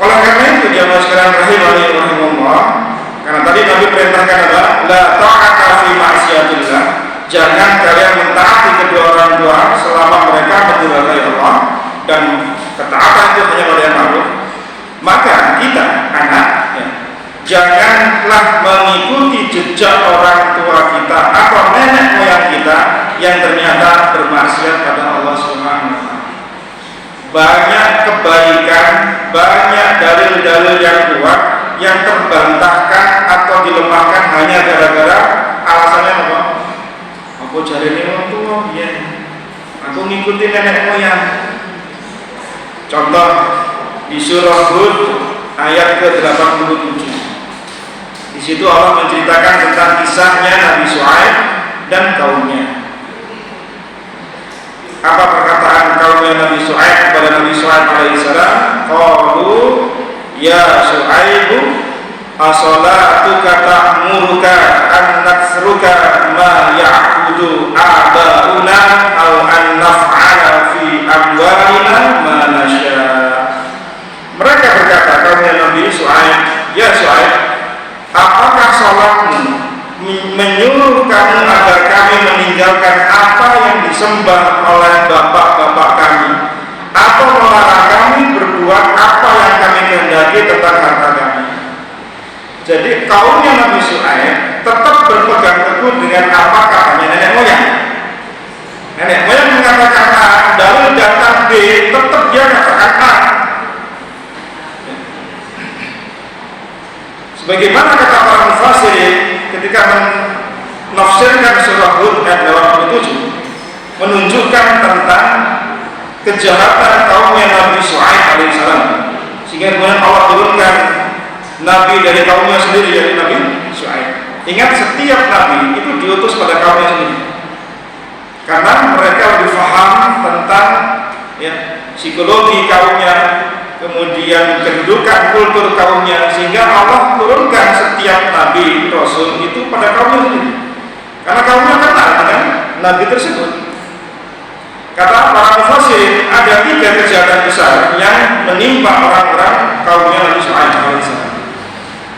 Oleh karena itu jamaah sekalian rahimahullah, karena tadi Nabi perintahkan adalah la ta'ata fi ma'siyatillah, jangan kalian mentaati kedua orang tua selama mereka mendurhakai Allah, dan ketaatan itu hanya pada yang ma'ruf. Maka kita anak, ya, janganlah mengikuti jejak orang tua kita atau nenek moyang kita yang ternyata bermaksiat pada Allah Subhanahu wa taala. Banyak kebaikan, banyak dalil-dalil yang kuat yang terbantahkan atau dilemahkan hanya gara-gara alasannya apa? Aku cari orang tua, ya, aku ngikutin nenek moyang. Contoh di surah Hud ayat ke-87. Di situ Allah menceritakan tentang kisahnya Nabi Syuaib dan kaumnya. Apa perkataan kaumnya Nabi Syuaib kepada Nabi Syuaib alaihissalam? Qalu ya Syuaibu as-salatuka ta'muruka an naksruka ma ya'budu abauna aw an naf'ala fi amwalina ma nasya. Mereka berkata, kaumnya Nabi Syuaib, ya Syuaib, apakah salatmu menyuruh kamu agar kami meninggalkan apa yang disembah oleh bapak-bapak kami, atau melarang kami berbuat apa yang kami kehendaki tentang harta kami? Jadi kaumnya Nabi Syuaib tetap berpegang teguh dengan apa katanya nenek moyang. Nenek moyang mengatakan A, dalil datang B, tetap dia katakan A. Sebagaimana kata para mufassir ketika menafsirkan surah Hud ayat 87, menunjukkan tentang kejahatan kaumnya Nabi Syuaib alaihissalam, sehingga kemudian Allah turunkan nabi dari kaumnya sendiri, yaitu Nabi Syuaib. Ingat, setiap nabi itu diutus pada kaumnya sendiri, karena mereka lebih paham tentang psikologi kaumnya, kemudian kedudukan kultur kaumnya, sehingga Allah turunkan setiap nabi rasul itu pada kaumnya sendiri, karena kaumnya kenal dengan nabi tersebut. Kata para mufassir, ada 3 kejahatan besar yang menimpa orang-orang kaumnya Nabi Syuaib alaihissalam.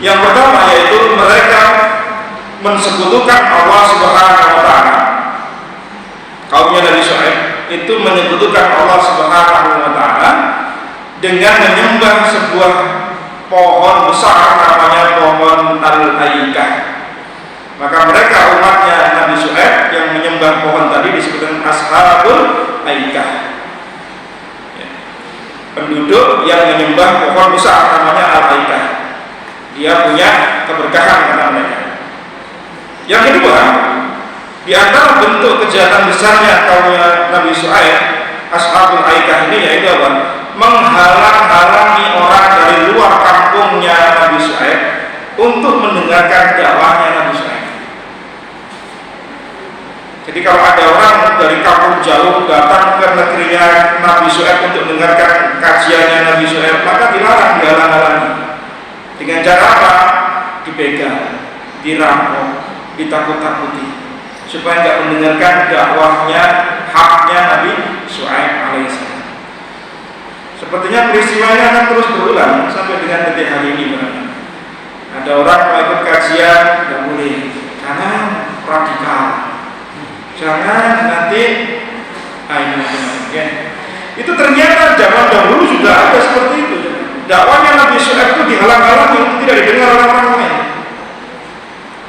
Yang pertama yaitu mereka mensekutukan Allah Subhanahu wa taala. Kaumnya Nabi Syuaib itu menyekutukan Allah Subhanahu wa taala dengan menyembah sebuah pohon besar namanya pohon Al-Aikah. Maka mereka umatnya Nabi Syuaib yang menyembah pohon tadi disebutkan Ashabul Aikah, penduduk yang menyembah pohon besar namanya Al-Aikah. Dia punya keberkahan kata mereka. Yang kedua, di antara bentuk kejahatan besarnya kaumnya Nabi Syuaib, Ashabul Aikah ini yaitu apa? Menghalang-halangi orang dari luar kampungnya Nabi Syuaib untuk mendengarkan dakwahnya Nabi Syuaib. Jadi kalau ada orang dari kampung jauh datang ke negerinya Nabi Syuaib untuk mendengarkan kajiannya Nabi Syuaib, maka dilarang, dihalang-halangi. Dengan cara apa? Dipegang, dirampok, ditakut-takuti, supaya tidak mendengarkan dakwahnya, haknya Nabi Syuaib alaihissalam. Sepertinya peristiwa ini akan terus berulang sampai dengan detik hari ini. Ada orang mau ikut kajian, tidak boleh, jangan radikal, jangan nanti ya. Itu ternyata zaman dahulu sudah ada seperti itu. Dakwahnya Nabi Syuaib itu dihalang-halangi, tidak didengar oleh orang lain.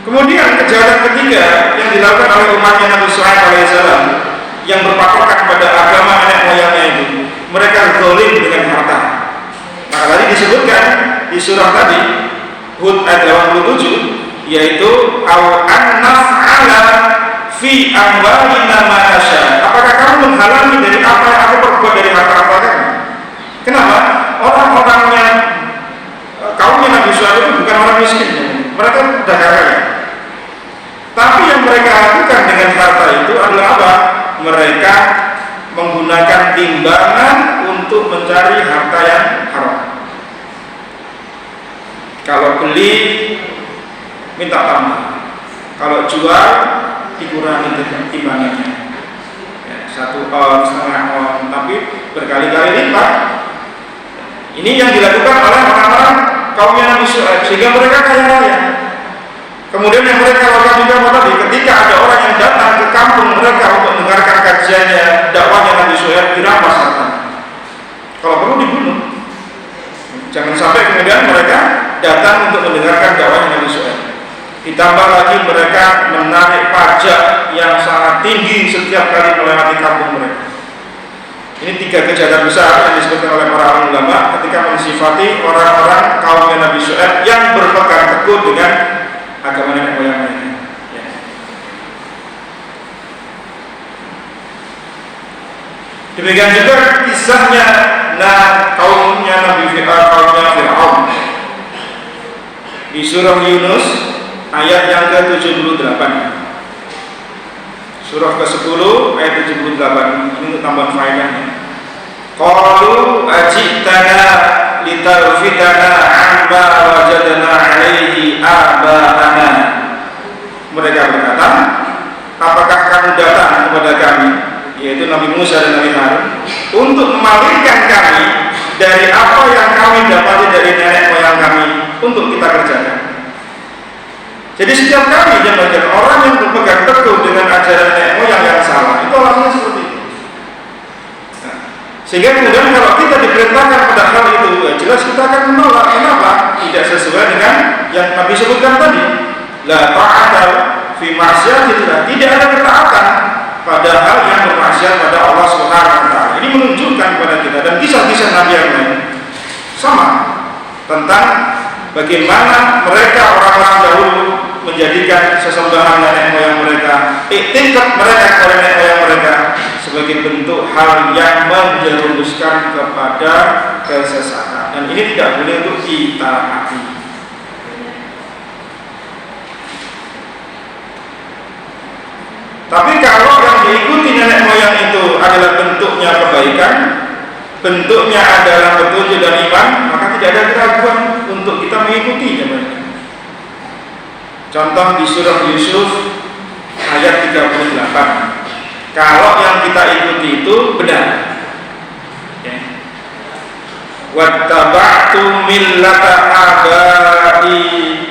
Kemudian kejahatan ketiga yang dilakukan oleh umatnya Nabi Syuaib alaihissalam yang berpatokan kepada agama nenek moyangnya itu, mereka zalim dengan harta. Maka tadi disebutkan di surah tadi Hud ayat 87, yaitu au an-naf'ala fi amwalina ma nasya. Apakah kamu menghalangi dari apa yang aku perbuat dari harta-harta kamu? Kenapa? Orang-orangnya kaumnya Nabi Syuaib itu bukan orang miskin, mereka sudah kaya. Tapi yang mereka lakukan dengan harta itu adalah apa? Mereka menggunakan timbangan untuk mencari harta yang haram. Kalau beli minta tambah, kalau jual dikurangi timbangannya, 1 on, setengah on, tapi berkali-kali lipat. Ini yang dilakukan oleh orang-orang kaumnya Nabi Syuaib, sehingga mereka kaya raya. Kemudian yang mereka lakukan juga tadi, ketika ada orang yang datang ke kampung mereka untuk mendengarkan kajiannya, dakwahnya Nabi Syuaib, dirampas harta. Kalau perlu dibunuh. Jangan sampai kemudian mereka datang untuk mendengarkan dakwahnya Nabi Syuaib. Ditambah lagi mereka menarik pajak yang sangat tinggi setiap kali melewati kampung mereka. Ini 3 kejahatan besar yang disebutkan oleh para ulama ketika mensifati orang-orang kaumnya Nabi Syuaib yang berpegang teguh dengan agama nenek moyang mereka. Demikian juga kisahnya kaumnya Nabi Fir'aun. di surah Yunus ayat yang ke-78. Surah ke-10 ayat 78. Ini untuk tambahan faedahnya. Qalu ajitana litarfitana amma wajadna alaihi aba'ana. Mereka berkata, apakah kamu datang kepada kami, yaitu Nabi Musa dan Nabi Harun, untuk memalingkan kami dari apa yang kami dapati dari nenek moyang kami untuk kita kerjakan. Jadi setiap kali jemaah orang yang berpegang teguh dengan ajaran nenek moyang yang salah, itu alasannya seperti itu. Nah, sehingga kemudian kalau kita diperintahkan pada hal itu, ya jelas kita akan menolak. Kenapa? Tidak sesuai dengan yang Nabi sebutkan tadi. La ta'ata fi ma'siyatillah, tidak ada ketaatan pada hal yang bermaksiat pada Allah Subhanahu wa taala. Ini menunjukkan kepada kita, dan kisah-kisah Nabi yang lain sama tentang bagaimana mereka orang-orang dahulu menjadikan sesembahan nenek moyang mereka, iktikad mereka kepada nenek moyang mereka sebagai bentuk hal yang menjerumuskan kepada kesesatan. Dan ini tidak boleh untuk kita hati. Tapi kalau yang diikuti nenek moyang itu adalah bentuknya kebaikan, bentuknya adalah petunjuk dan iman, maka tidak ada keraguan untuk kita mengikutinya. Contoh di surah Yusuf ayat 38. Kalau yang kita ikuti itu benar, wattaba'tu millata abai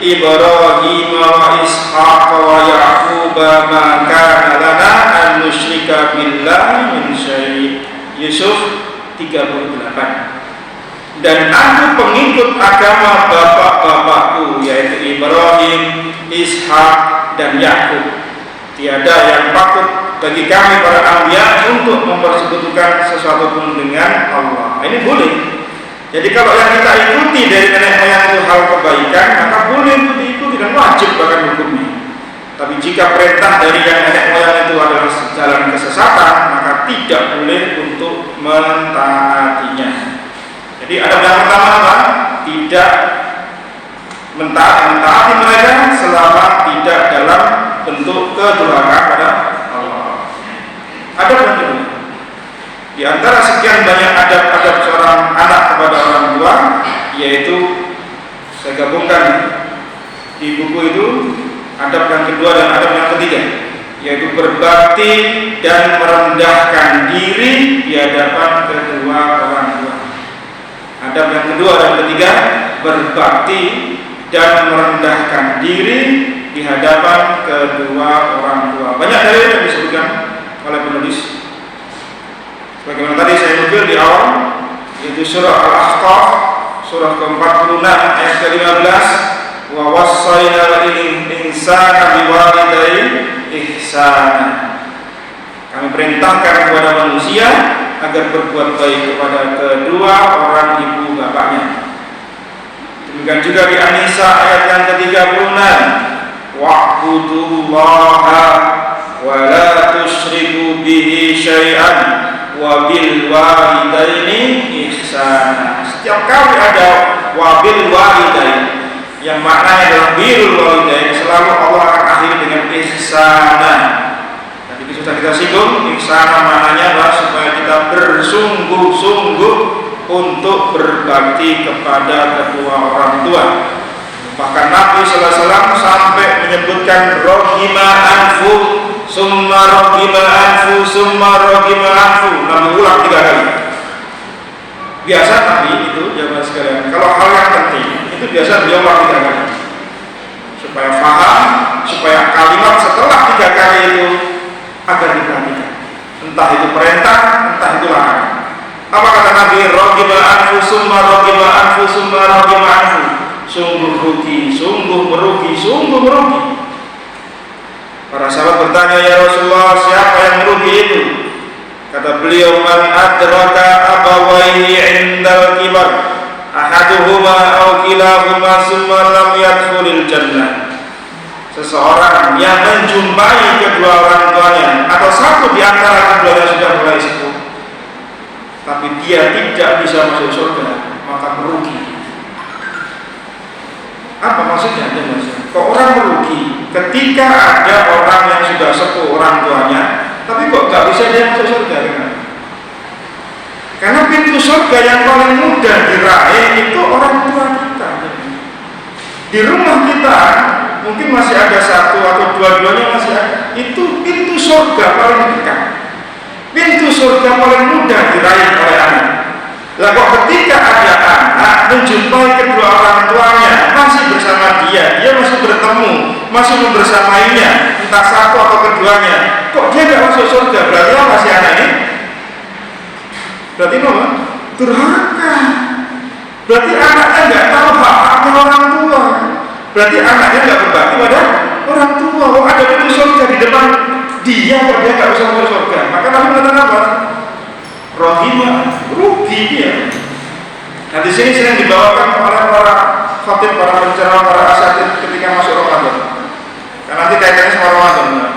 Ibrahim wa Ishaq wa Ya'qub ma kana lana an nusyrika billahi min syai'. Yusuf 38. Dan aku pengikut agama bapak-bapakku, yaitu Ibrahim, Ishak dan Yakub. Tiada yang patut bagi kami para anbiya untuk mempersekutukan sesuatu pun dengan Allah. Ini boleh. Jadi kalau yang kita ikuti dari nenek moyang itu hal kebaikan, maka boleh untuk diikuti dan wajib bahkan hukumnya. Tapi jika perintah dari yang nenek moyang itu adalah jalan kesesatan, maka tidak boleh untuk mentaatinya. Jadi ada yang pertama apa? Tidak mentaati mereka selama tidak dalam bentuk kedurhakaan pada Allah. Ada yang kedua. Di antara sekian banyak adab-adab seorang anak kepada orang tua, yaitu saya gabungkan di buku itu adab yang kedua dan adab yang ketiga, yaitu berbakti dan merendahkan diri di hadapan kedua orang tua. Adab yang kedua dan ketiga, berbakti dan merendahkan diri di hadapan kedua orang tua. Banyak dari yang disebutkan oleh penulis. Bagaimana tadi saya nukil di awal, yaitu surah Al-Ahqaf, surah ke-46 ayat ke-15, wa wassayna al-insana biwalidayhi ihsana. Kami perintahkan kepada manusia agar berbuat baik kepada kedua orang ibu bapaknya. Demikian juga di An-Nisa ayat yang ke-36, wa'budullaha wa la tusyriku bihi syai'an wa bil walidaini ihsana. Setiap kali ada wa bil walidain yang maknanya adalah birrul walidain, selalu Allah akan akhiri dengan ihsana. Tadi sudah kita singgung, ihsana maknanya adalah supaya kita bersungguh-sungguh untuk berbakti kepada kedua orang tua. Bahkan Nabi SAW sampai menyebutkan rohima anfu, summa rohima anfu, summa rohima anfu. Nabi ulang 3 kali. Biasa Nabi itu jamaah sekalian, kalau hal yang penting itu biasa beliau ulang 3 kali, supaya paham, supaya kalimat setelah 3 kali itu agar diperhatikan. Entah itu perintah, entah itu larangan. Apa kata Nabi? Rohima anfu, summa rohima anfu, summa rohima anfu. Sungguh rugi, sungguh merugi, sungguh merugi. Para sahabat bertanya, ya Rasulullah, siapa yang merugi itu? Kata beliau, man adraka abawaihi indal kibar, ahaduhuma aw kilahuma summa lam yadkhulil jannah. Seseorang yang menjumpai kedua orang tuanya atau satu di antara keduanya sudah mulai sepuh, tapi dia tidak bisa masuk surga, maka merugi. Apa maksudnya? Kok orang merugi ketika ada orang yang sudah sepuh orang tuanya, tapi kok nggak bisa dia masuk surga? Karena pintu surga yang paling mudah diraih itu orang tua kita. Di rumah kita mungkin masih ada satu atau dua-duanya masih ada. Itu pintu surga paling dekat. Pintu surga paling mudah diraih oleh anak. Lah kok ketika ada anak menjumpai kedua orang tuanya masih bersama dia masih bertemu, masih membersamainya, entah satu atau keduanya, kok dia nggak masuk surga? Berarti apa sih anak ini? Berarti apa? Durhaka. Berarti anaknya nggak tahu hak-haknya orang tua. Berarti anaknya nggak berbakti pada orang tua. Oh, ada pintu surga di depan dia, kok dia nggak bisa masuk surga? Maka Nabi mengatakan apa? Rohimah, rugi dia. Nah di sini sering dibawakan oleh para khatib, para penceramah, para asatidz ketika masuk Ramadan. Karena nanti kaitannya sama Ramadan.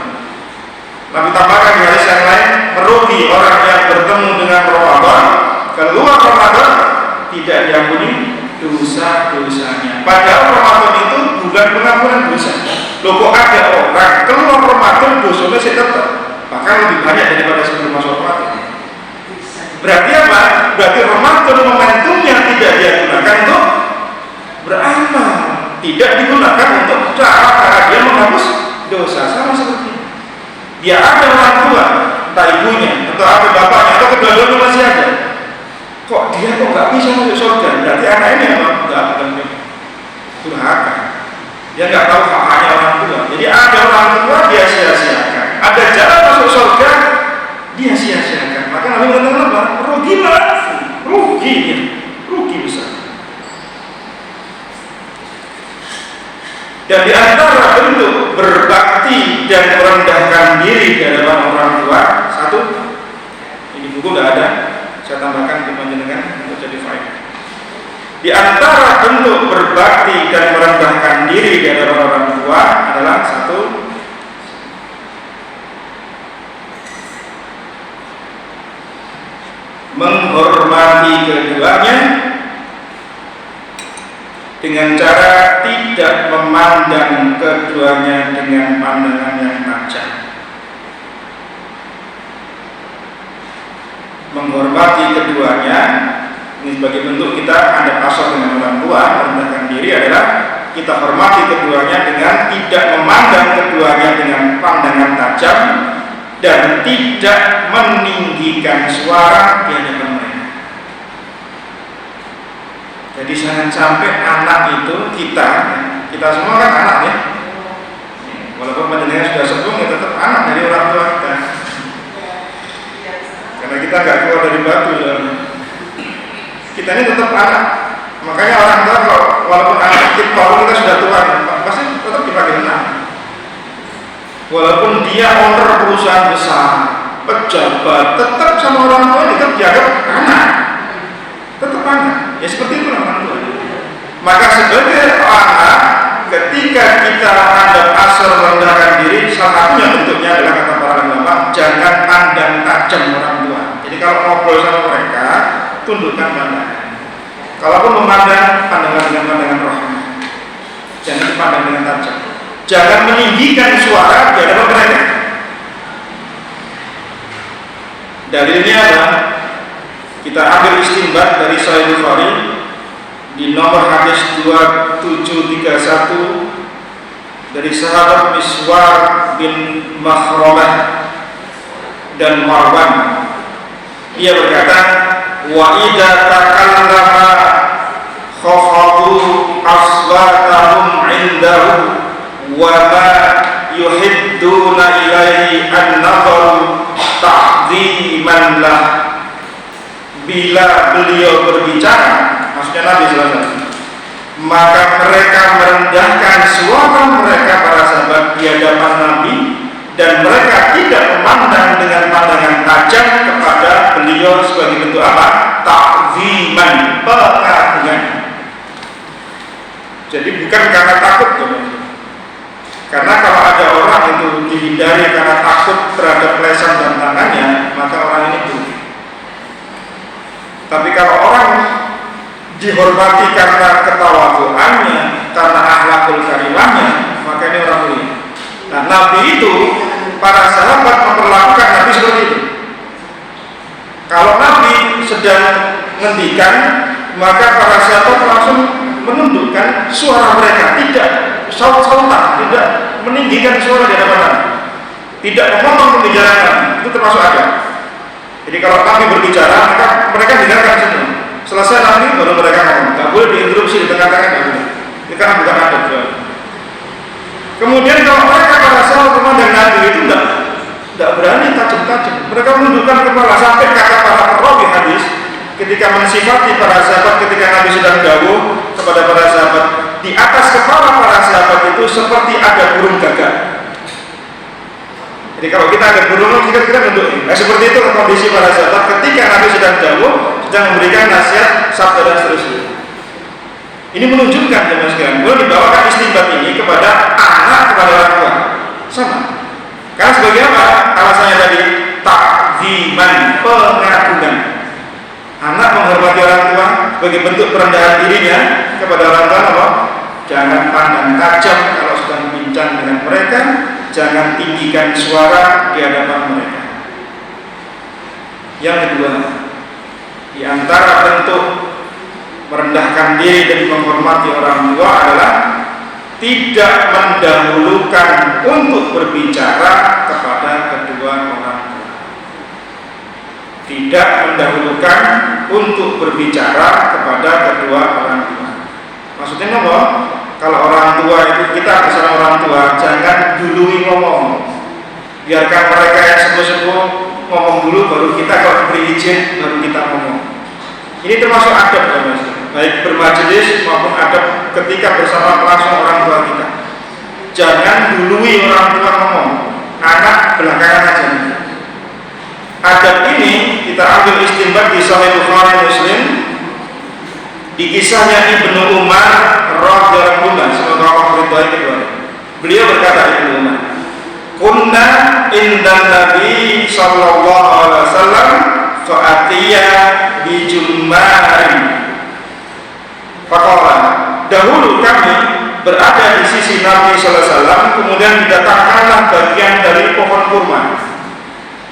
Nabi tambahkan di hadis yang lain, merugi orang yang bertemu dengan Ramadan, keluar Ramadan tidak diampuni dosa-dosanya. Padahal Ramadan itu bulan pengampunan dosa. Loh kok ada orang keluar Ramadan dosanya sih tetap, bahkan lebih banyak daripada sebelum masuk Ramadan. Berarti apa? Berarti Ramadan momentumnya tidak dia gunakan untuk beramal, tidak digunakan untuk cara dia menghapus dosa. Sama seperti dia ada orang tua, entah ibunya atau ada bapaknya atau kedua-duanya masih ada, kok dia kok nggak bisa masuk surga? Berarti anak ini memang nggak durhaka, dia nggak tahu hak-haknya orang tua. Jadi ada orang tua dia sia-siakan, ada jalan masuk surga dia sia-siakan. Maka Nabi mengatakan apa? Rugi besar. Dan di antara bentuk berbakti dan merendahkan diri di hadapan orang tua, satu, ini buku tidak ada, saya tambahkan ke panjenengan untuk jadi faedah. Di antara bentuk berbakti dan merendahkan diri di hadapan orang tua adalah satu, menghormati keduanya dengan cara tidak memandang keduanya dengan pandangan yang tajam. Menghormati keduanya ini sebagai bentuk kita ada pasal dengan orang tua. Merendahkan diri adalah kita hormati keduanya dengan tidak memandang keduanya dengan pandangan tajam dan tidak meninggikan suara di hadapan mereka. Jadi jangan sampai anak itu kita semua kan anak ya. Walaupun panjenengan sudah sepuh, ya tetap anak dari orang tua kita. Karena kita nggak keluar dari batu ya. Kita ini tetap anak. Makanya orang tua kalau walaupun anak kita sudah tua, pasti tetap dipanggil anak. Walaupun dia owner perusahaan besar, pejabat, tetap sama orang tua tetap dianggap anak, tetap anak. Ya seperti itu orang tua. Maka sebagai anak, ketika kita ada asal merendahkan diri, salah satunya bentuknya adalah kata para ulama, jangan pandang tajam orang tua. Jadi kalau ngobrol sama mereka, tundukkan pandangan. Kalaupun memandang, pandangan dengan pandangan rohani, jangan dipandang dengan tajam. Jangan meninggikan suara di hadapan mereka. Dalilnya adalah kita ambil istinbat dari Sahih Bukhari di nomor hadis 2731 dari sahabat Miswar bin Makhramah dan Marwan. Ia berkata, wa idza takallama khafadu aswatahum 'indahu wa ma yuhidduna ilaihi an-nazar ta'ziman lah. Bila beliau berbicara, maksudnya Nabi SAW, maka mereka merendahkan suara mereka para sahabat di hadapan Nabi, dan mereka tidak memandang dengan pandangan tajam kepada beliau sebagai bentuk apa? Ta'ziman, pengagungan. Jadi bukan karena takut, karena kalau ada orang itu dihindari karena takut terhadap lesan dan tangannya, maka orang ini buruk. Tapi kalau orang dihormati karena ketawaduannya, karena akhlakul karimahnya, maka ini orang mulia. Nah, Nabi itu, para sahabat memperlakukan Nabi seperti itu. Kalau Nabi sedang ngendikan, maka para sahabat langsung menundukkan suara mereka, tidak saut-sautan, tidak meninggikan suara di hadapan Nabi, tidak memotong pembicaraan. Itu termasuk adab. Jadi kalau Nabi berbicara, maka mereka dengarkan semua. Selesai Nabi baru mereka ngomong. Tidak boleh diinterupsi di tengah-tengah, tidak boleh. Itu kan bukan adab. Kemudian kalau mereka para sahabat memandang Nabi itu tidak berani tajam-tajam. Mereka menundukkan kepala sampai kata para perawi hadis ketika mensifati para sahabat ketika Nabi sedang dawuh kepada para sahabat, di atas kepala para sahabat itu seperti ada burung gagak. Jadi kalau kita ada burung, kita nunduk. Nah, seperti itu kondisi para sahabat ketika Nabi sedang dawuh, sedang memberikan nasihat, sabda dan seterusnya. Ini menunjukkan jemaah sekalian, boleh dibawakan istinbat ini kepada anak, kepada orang tua, sama. Karena sebagai apa? Alasannya tadi takziman, pengagungan. Anak menghormati orang tua sebagai bentuk perendahan dirinya kepada orang tua. Apa? Jangan pandang tajam kalau sedang bincang dengan mereka, jangan tinggikan suara di hadapan mereka. Yang kedua, di antara bentuk merendahkan diri dan menghormati orang tua adalah tidak mendahulukan untuk berbicara kepada kedua orang tua. Tidak mendahulukan untuk berbicara kepada kedua orang tua. Maksudnya apa? Kalau orang tua itu, kita bersama orang tua, jangan dului ngomong. Biarkan mereka yang sepuh-sepuh ngomong dulu, baru kita kalau beri izin, baru kita ngomong. Ini termasuk adab, baik bermajelis maupun adab ketika bersama langsung orang tua kita. Jangan dului orang tua ngomong, anak belakangan aja. Adab ini kita ambil istinbat di Sahih Bukhari Muslim, di kisahnya Ibnu Umar radhiyallahu anhu, semoga Allah meridhai kedua. Beliau berkata, Ibnu Umar, kunna indan Nabi sallallahu alaihi wasallam fa'atiya bi jummarin. Faqala, dahulu kami berada di sisi Nabi sallallahu alaihi wasallam, kemudian didatangkanlah bagian dari pohon kurma.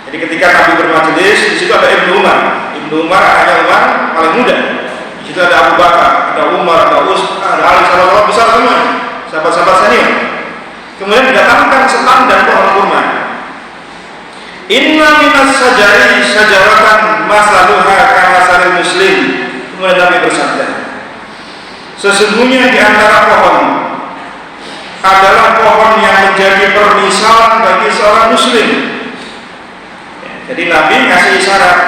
Jadi ketika Nabi bermajelis, di situ ada Ibnu Umar. Ibnu Umar anaknya Umar paling muda. Di situ ada Abu Bakar, ada Umar, ada ada Ali, sahabat besar semua, sahabat-sahabat senior. Kemudian didatangkan setan dan pohon kurma. Inna minas sajari sajaratan masaluha kamasalil muslim. Kemudian Nabi bersabda, sesungguhnya di antara pohon adalah pohon yang menjadi permisalan bagi seorang muslim. Jadi Nabi kasih isyarat,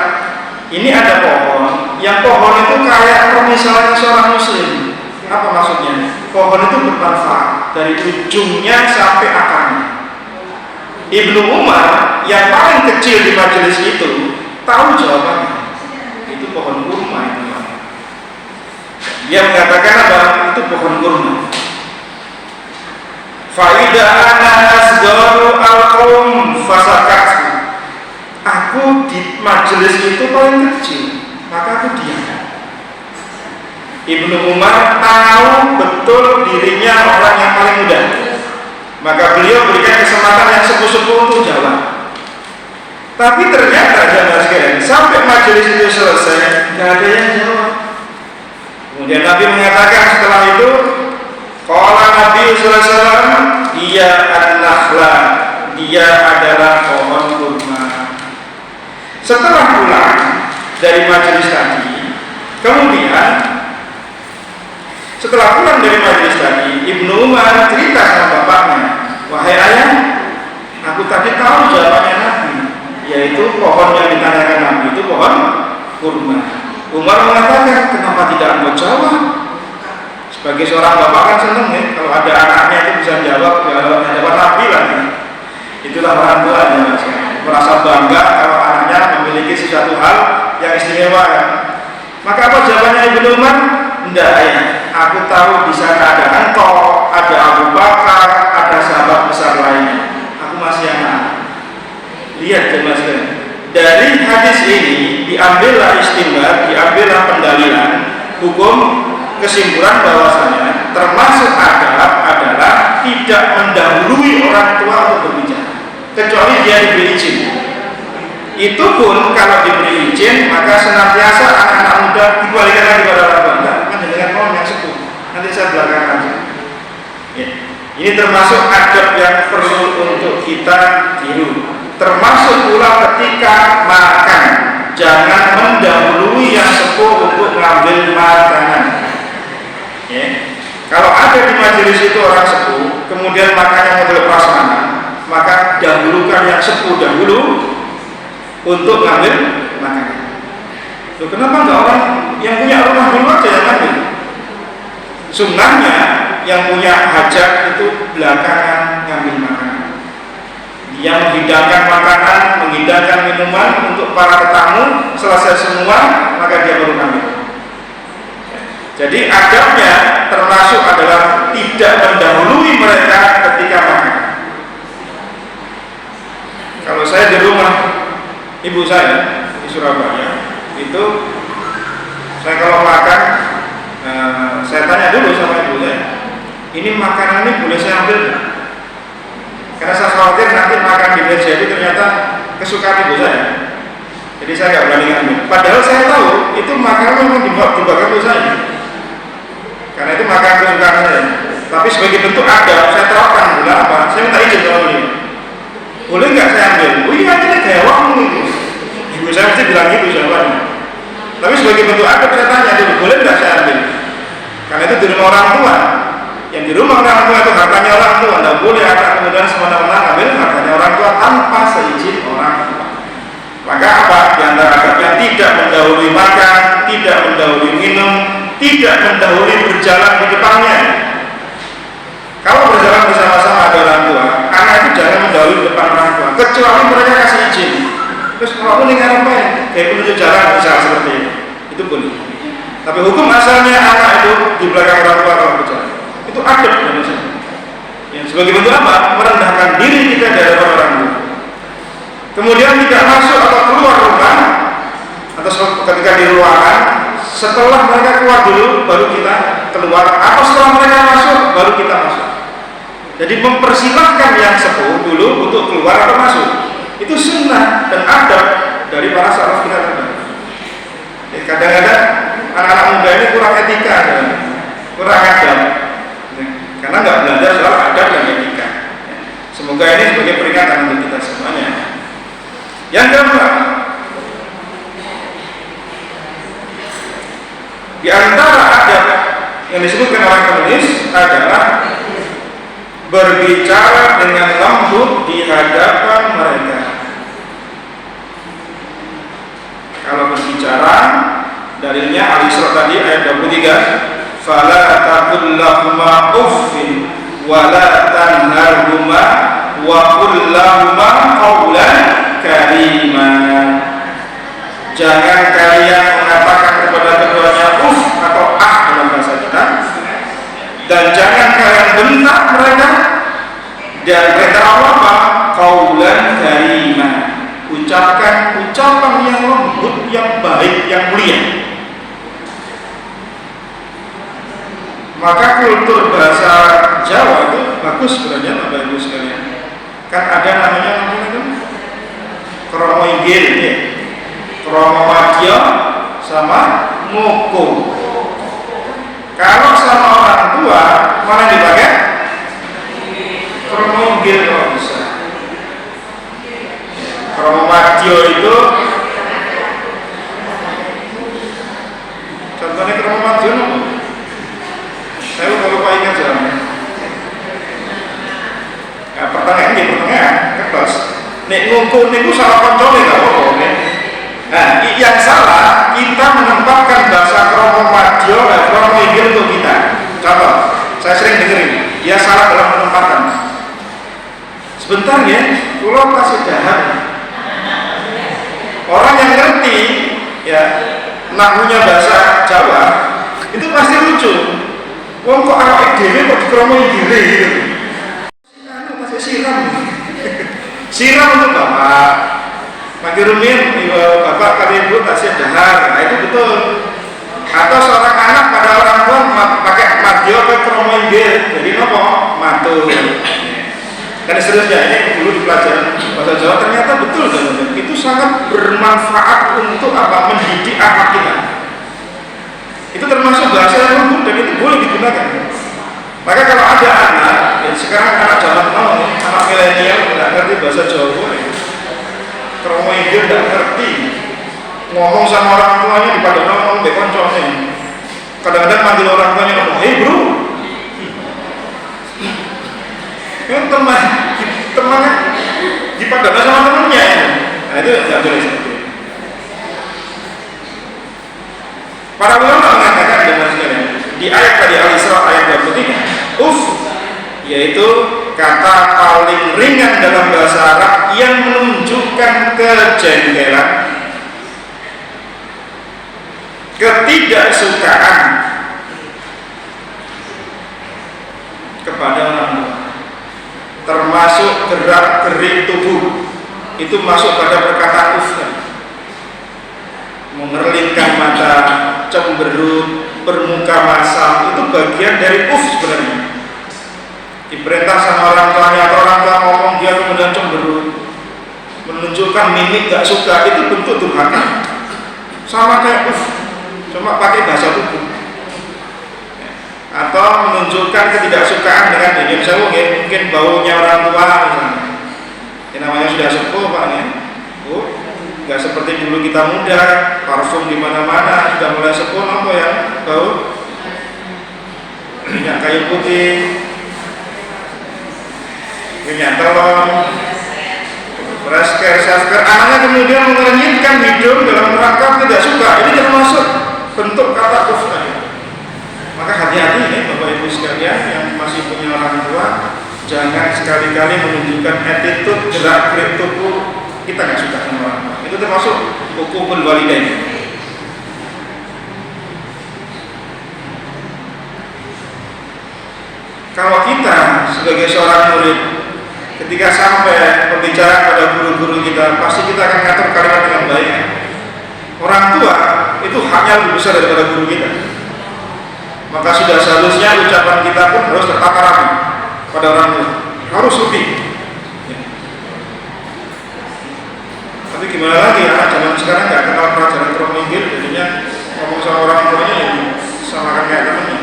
ini ada pohon, yang pohon itu kayak permisalan seorang muslim. Apa maksudnya? Pohon itu bermanfaat dari ujungnya sampai akarnya. Ibnu Umar yang paling kecil di majelis itu tahu jawabannya. Itu pohon kurma itu. Dia mengatakan apa? Itu pohon kurma. Faida ana asgaru al-qaum fasakatu. Aku di majelis itu paling kecil, maka aku diam. Ibnu Umar tahu betul dirinya orang yang paling muda, maka beliau berikan kesempatan yang sepuh-sepuh untuk jawab. Tapi ternyata jamaah sekalian, sampai majelis itu selesai, tidak ada yang jawab. Kemudian Nabi mengatakan setelah itu, qala Nabi sallallahu alaihi wasallam, dia an-nakhla, dia adalah pohon kurma. Setelah pulang dari majelis tadi, kemudian setelah pulang dari majelis tadi, Ibnu Umar cerita sama bapaknya, wahai ayah, aku tadi tahu jawabannya Nabi, yaitu pohon yang ditanyakan Nabi itu pohon kurma. Umar mengatakan, kenapa tidak mau jawab? Sebagai seorang bapak kan seneng ya, kalau ada anaknya itu bisa jawab, jawab Nabi lah. Itulah orang tua ya, merasa bangga kalau anaknya memiliki sesuatu hal yang istimewa ya. Maka apa jawabannya Ibnu Umar? Tidak ya, aku tahu di sana ada engkau, ada Abu Bakar, ada sahabat besar lainnya. Aku masih anak. Lihat jemaah sekalian, dari hadis ini diambillah istinbat, diambillah pendalilan hukum, kesimpulan bahwasanya termasuk adab adalah tidak mendahului orang tua untuk berbicara, kecuali dia diberi izin. Itu pun kalau diberi izin, maka senantiasa anak-anak muda dikembalikan lagi kepada orang tua. Enggak, kan dengan orang yang sepuh. Nanti saya belakangan aja. Ya. Ini termasuk adab yang perlu untuk kita tiru. Termasuk pula ketika makan, jangan mendahului yang sepuh untuk mengambil makanan. Ya. Kalau ada di majelis itu orang sepuh, kemudian makannya model prasmanan, maka dahulukan yang sepuh dahulu untuk mengambil makanan. Loh, kenapa enggak orang yang punya rumah dulu aja yang ambil? Sunnahnya yang punya hajat itu belakangan ngambil makanan. Dia menghidangkan makanan, menghidangkan minuman untuk para tetamu, selesai semua maka dia baru ngambil. Jadi adabnya termasuk adalah tidak mendahului mereka ketika makan. Kalau saya di rumah ibu saya di Surabaya, itu saya kalau makan, saya tanya dulu sama ibu saya, ini makanan ini boleh saya ambil nggak? Karena saya khawatir nanti makan di meja itu ternyata kesukaan ibu saya, jadi saya nggak berani ambil. Padahal saya tahu itu makanan memang dibakar ibu saya, karena itu makanan kesukaan saya. Tapi sebagai bentuk adab, saya terapkan dulu apa? Saya minta izin sama beliau, boleh nggak saya ambil? Oh iya, ini gawang itu. Ibu saya mesti bilang gitu jawabannya. Tapi sebagai bentuk adab saya tanya dulu, boleh nggak saya ambil? Karena itu di rumah orang tua. Yang di rumah orang tua itu hartanya orang tua, tidak boleh anak kemudian semena-mena ambil hartanya orang tua tanpa seizin orang tua. Maka apa? Di antara adabnya tidak mendahului makan, tidak mendahului minum, tidak mendahului berjalan di depannya. Kalau berjalan bersama-sama ada orang tua, anak itu jangan mendahului depan orang tua, kecuali mereka kasih izin. Terus kalau ini apa ya? Kayak penunjuk jalan misalnya seperti itu boleh. Tapi hukum asalnya anak itu di belakang orang tua kalau berjalan. Itu adab Indonesia. Ya, sebagai bentuk apa? Merendahkan diri kita dari orang tua. Kemudian tidak masuk atau keluar rumah atau ketika di ruangan, setelah mereka keluar dulu baru kita keluar, atau setelah mereka masuk baru kita masuk. Jadi mempersilahkan yang sepuh dulu untuk keluar atau masuk. Itu sunnah dan adab dari para salaf kita terdahulu. Kadang-kadang anak-anak muda ini kurang etika, kurang adab, karena nggak belajar soal adab dan etika. Semoga ini sebagai peringatan untuk kita semuanya. Yang keempat, di antara adab yang disebutkan oleh penulis adalah berbicara dengan lembut di hadapan mereka. Kalau berbicara, dalilnya Al-Isra tadi ayat 23, fala taqul lahuma uffin wa la tanharhuma wa qul lahuma qawlan karima. Jangan kalian mengatakan kepada keduanya uff atau ah dalam bahasa kita, dan jangan kalian bentak mereka, dan perintah Allah apa? Qawlan karima, ucapkan ucapan yang lembut, yang baik, yang mulia. Maka kultur bahasa Jawa itu bagus sebenarnya Bapak Ibu sekalian. Kan ada namanya apa itu? Kromo inggil ya. Kromo madya sama moko. Kalau sama orang tua mana dipakai? Kromo inggil kalau bisa. Kromo madya itu contohnya kromo madya apa? Saya lupa ingat jalannya. Nah, pertanyaan kertas. Nek ngungkul niku salah koncone gak apa-apa. Nah, yang salah kita menempatkan bahasa kromo madya dan kromo inggil untuk kita. Contoh, saya sering dengerin, dia salah dalam penempatan. Sebentar ya, pulau kasih dahan. Orang yang ngerti ya nahunya bahasa Jawa itu pasti lucu. Wong kok awake dhewe kok dikromo dhewe gitu. Anu masih siram. Siram untuk Bapak. Mati rumin Bapak kali Ibu kasih dahar. Nah itu betul. Atau seorang anak pada orang tua pakai madya ke kromo dan seterusnya. Ini dulu di pelajaran bahasa Jawa ternyata betul teman-teman. Itu sangat bermanfaat untuk apa? Mendidik anak kita. Itu termasuk bahasa yang lembut dan itu boleh digunakan. Maka kalau ada anak, ya sekarang anak zaman now, anak milenial tidak ngerti bahasa Jawa boleh. Kromo dia tidak ngerti. Ngomong sama orang tuanya di pada ngomong bekon contohnya. Kadang-kadang manggil orang tuanya ngomong, "Hey bro." Kan temannya dipadana sama temennya. Nah itu tidak boleh seperti itu. Para ulama mengatakan dengan sekalian di ayat tadi Al-Isra ayat 23, yaitu kata paling ringan dalam bahasa Arab yang menunjukkan kejengkelan, ketidaksukaan kepada orang tua, termasuk gerak-gerik tubuh, itu masuk pada perkataan mengerlingkan mata, cemberut, bermuka masam, itu bagian dari sebenarnya. Diperintah sama orang tuanya atau orang tua ngomong dia kemudian cemberut, menunjukkan mimik gak suka, itu bentuk durhaka. Sama kayak cuma pakai bahasa tubuh. Atau menunjukkan ketidaksukaan dengan ini, misalnya mungkin baunya orang tua misalnya. Ini namanya sudah sepuh Pak ya. Nggak seperti dulu kita muda, parfum di mana-mana, sudah mulai sepuh apa ya, bau minyak kayu putih, minyak telon, fresh care, self care. Anaknya kemudian mengernyitkan hidung dalam rangka tidak suka. Ini termasuk bentuk kata tadi. Maka hati-hati ya Bapak Ibu sekalian yang masih punya orang tua, jangan sekali-kali menunjukkan attitude gerak-gerik tubuh kita nggak suka sama orang tua. Itu termasuk hukumul walidain. Kalau kita sebagai seorang murid ketika sampai berbicara pada guru-guru kita, pasti kita akan ngatur kalimat dengan baik. Orang tua itu haknya lebih besar daripada guru kita. Maka sudah seharusnya ucapan kita pun harus tertata rapi pada orang tua, harus lebih. Tapi gimana lagi, anak zaman sekarang nggak kenal pelajaran terminggir, jadinya ngomong sama orang tuanya ya samakan kayak temannya.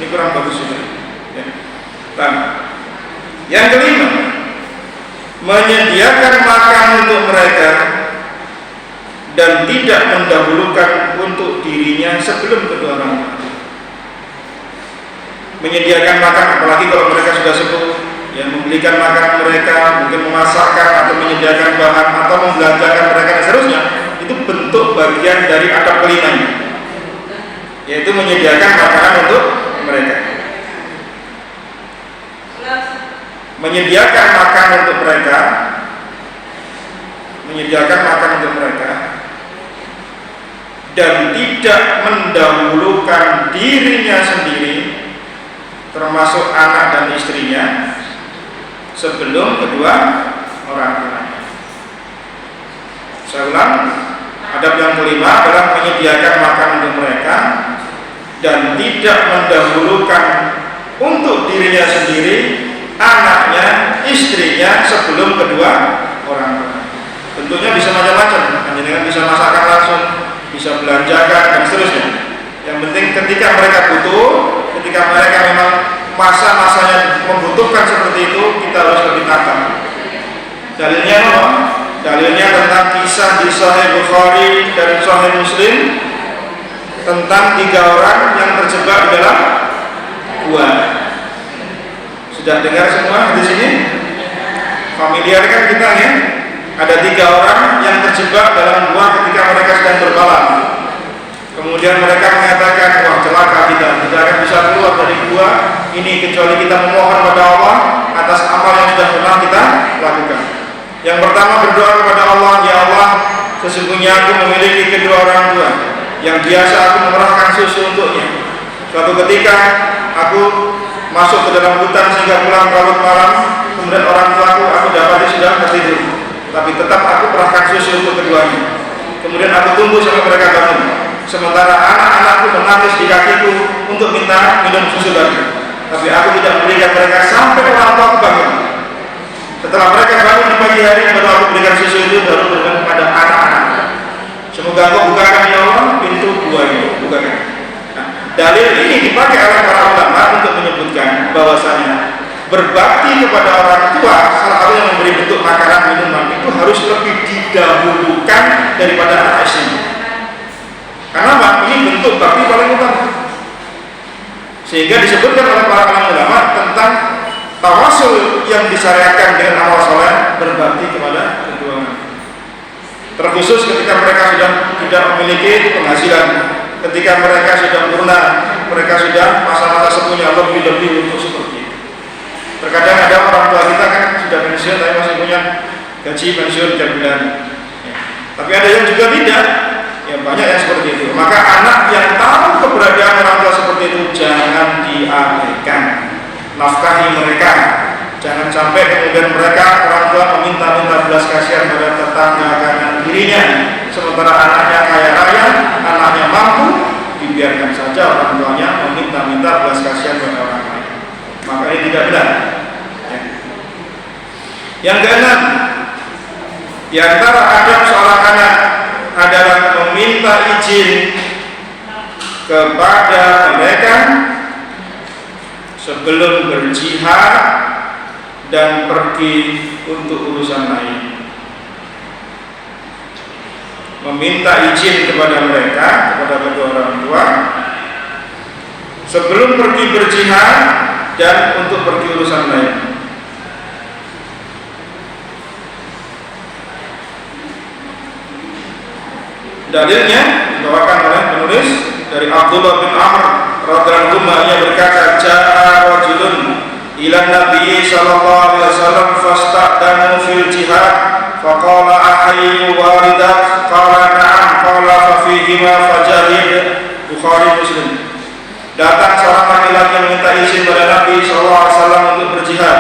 Ini kurang bagus juga. Ya. Dan yang kelima, menyediakan makan untuk mereka dan tidak mendahulukan untuk dirinya sebelum kedua orang tua. Menyediakan makan, apalagi kalau mereka sudah sepuh, ya membelikan makan mereka, mungkin memasakkan atau menyediakan bahan atau membelanjakan mereka dan seterusnya, itu bentuk bagian dari adab kelimanya, yaitu menyediakan makanan untuk mereka. Menyediakan makan untuk mereka, menyediakan makan untuk mereka, dan tidak mendahulukan dirinya sendiri, termasuk anak dan istrinya, sebelum kedua orang tuanya. Saya ulang, adab yang kelima adalah menyediakan makan untuk mereka dan tidak mendahulukan untuk dirinya sendiri, anaknya, istrinya sebelum kedua orang tua. Tentunya bisa macam-macam, dengan bisa masakan langsung, bisa belanjakan dan seterusnya. Yang penting ketika mereka butuh, ketika mereka memang masa-masanya membutuhkan seperti itu, kita harus lebih tata. Dalilnya apa? Dalilnya tentang kisah di Sahih Bukhari dan Sahih Muslim tentang 3 orang yang terjebak di dalam gua. Sudah dengar semua di sini? Familiar kan kita ya? Ada 3 orang yang terjebak dalam gua ketika mereka sedang bermalam. Kemudian mereka mengatakan, wah celaka kita tidak akan bisa keluar dari gua ini kecuali kita memohon kepada Allah atas amal yang sudah pernah kita lakukan. Yang pertama berdoa kepada Allah, ya Allah, sesungguhnya aku memiliki kedua orang tua yang biasa aku memerahkan susu untuknya. Suatu ketika aku masuk ke dalam hutan sehingga pulang larut malam, kemudian orang tuaku aku dapati sudah tertidur, tapi tetap aku perahkan susu untuk keduanya. Kemudian aku tunggu sampai mereka bangun. Sementara anak-anakku menangis di kakiku untuk minta minum susu lagi, tapi aku tidak memberikan mereka sampai orang tua bangun. Setelah mereka bangun di pagi hari, baru aku berikan susu itu, baru berikan kepada anak-anak. Semoga engkau bukakan ya Allah pintu gua ini, bukakan. Nah, dalil ini dipakai oleh para ulama untuk menyebutkan bahwasanya berbakti kepada orang tua, salah satu yang memberi bentuk makanan minuman itu harus lebih didahulukan daripada anak SD. Karena apa? Ini bentuk bakti paling utama. Sehingga disebutkan oleh para ulama tentang tawasul yang disyariatkan dengan amal soleh berbakti kepada kedua orang. Terkhusus ketika mereka sudah tidak memiliki penghasilan, ketika mereka sudah purna, mereka sudah masa-masa sepunya lebih-lebih untuk seperti itu. Terkadang ada orang tua kita kan sudah pensiun tapi masih punya gaji pensiun tiap bulan. Ya. Tapi ada yang juga tidak. Ya banyak yang seperti itu. Maka anak yang tahu keberadaan orang tua seperti itu jangan diabaikan. Nafkahi mereka. Jangan sampai kemudian mereka orang tua meminta-minta belas kasihan pada tetangga kanan dirinya, sementara anaknya kaya raya, anaknya mampu, dibiarkan saja orang tuanya meminta-minta belas kasihan pada orang lain. Maka ini tidak benar. Ya. Yang keenam, di antara adab seorang anak adalah meminta izin kepada mereka sebelum berjihad dan pergi untuk urusan lain. Meminta izin kepada mereka, kepada kedua orang tua sebelum pergi berjihad dan untuk pergi urusan lain. Dalilnya dibawakan oleh penulis dari Abdullah bin Amr radhiyallahu anhu, ia berkata, "Ja'a rajulun ila Nabi sallallahu alaihi wasallam fasta'danu fil jihad faqala ahayyu walidak qala na'am qala fa fihima fajahid." Bukhari Muslim. Datang seorang laki-laki meminta izin pada Nabi sallallahu alaihi wasallam untuk berjihad.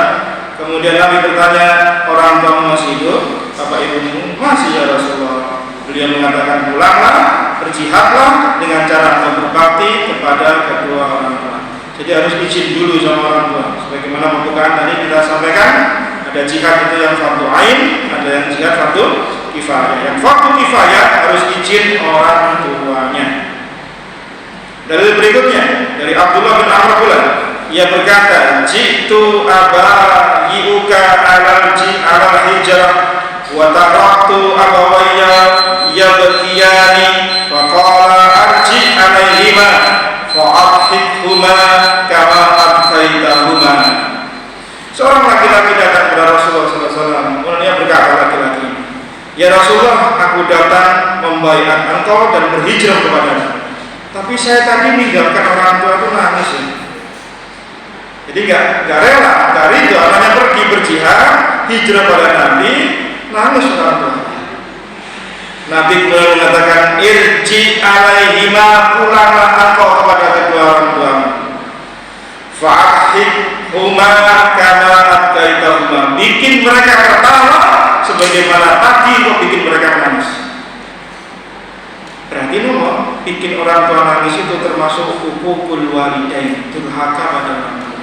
Kemudian Nabi bertanya, "Orang tuamu masih hidup? Bapak ibumu?" "Masih ya Rasulullah." Beliau mengatakan, "Pulanglah, berjihadlah dengan cara berbakti kepada kedua orang tua." Jadi harus izin dulu sama orang tua. Sebagaimana pembukaan tadi kita sampaikan, ada jihad itu yang fardu ain, ada yang jihad fardu kifayah. Yang fardu kifayah harus izin orang tuanya. Dalil berikutnya dari Abdullah bin Amr pula, ia berkata, "Jitu abayiuka alal hijrah wa taraktu abawayya yabkiyani faqala arji alaihima fa'adhikhuma kama abkaitahuma." Seorang laki-laki datang kepada Rasulullah SAW. Kemudian dia berkata laki-laki, "Ya Rasulullah, aku datang membaiat engkau dan berhijrah kepadamu. Tapi saya tadi meninggalkan orang tua itu nangis." Jadi gak rela, dari itu anaknya pergi berjihad, hijrah pada Nabi, nangis orang tua. Nabi kemudian mengatakan, "Irji alaihima, pulanglah engkau kepada kedua orang tuamu. Fa'adhikhuma kama abkaitahuma." Bikin mereka tertawa sebagaimana tadi kau bikin mereka nangis. Berarti nomor bikin orang tua nangis itu termasuk hukukul walidain, durhaka pada orang tua.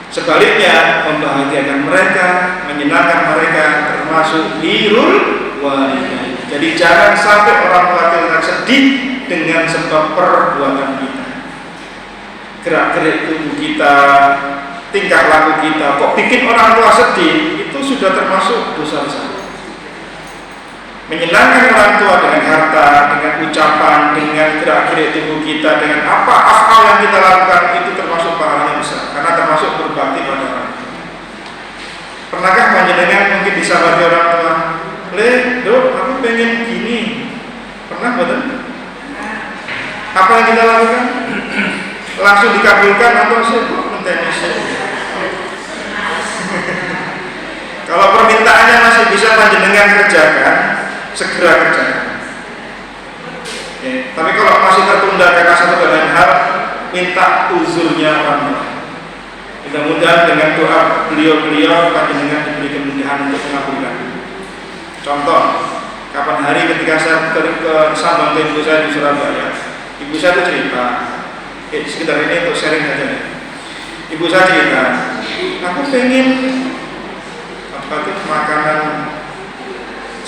Sebaliknya, membahagiakan mereka, menyenangkan mereka termasuk birrul walidain. Jadi jangan sampai orang tua kita sedih dengan sebab perbuatan kita. Gerak-gerik tubuh kita, tingkah laku kita, kok bikin orang tua sedih, itu sudah termasuk dosa besar. Menyenangkan orang tua dengan harta, dengan ucapan, dengan gerak-gerik tubuh kita, dengan apa afal yang kita lakukan, itu termasuk pahalanya besar, karena termasuk berbakti pada orang tua. Pernahkah panjenengan mungkin disabati orang tua, "Dok, aku pengen gini." Pernah betul? Apa yang kita lakukan? Langsung dikabulkan atau kalau permintaannya masih bisa panjenengan kerjakan, segera kerjakan. Ya, tapi kalau masih tertunda karena satu dan lain hal, minta uzurnya orang tua. Mudah-mudahan dengan doa beliau-beliau panjenengan diberi kemudahan untuk mengabulkan. Contoh, kapan hari ketika saya ke sambang ke ibu saya di Surabaya, ibu saya itu cerita, sekitar ini untuk sharing saja. Ibu saya cerita, "Aku pengen makanan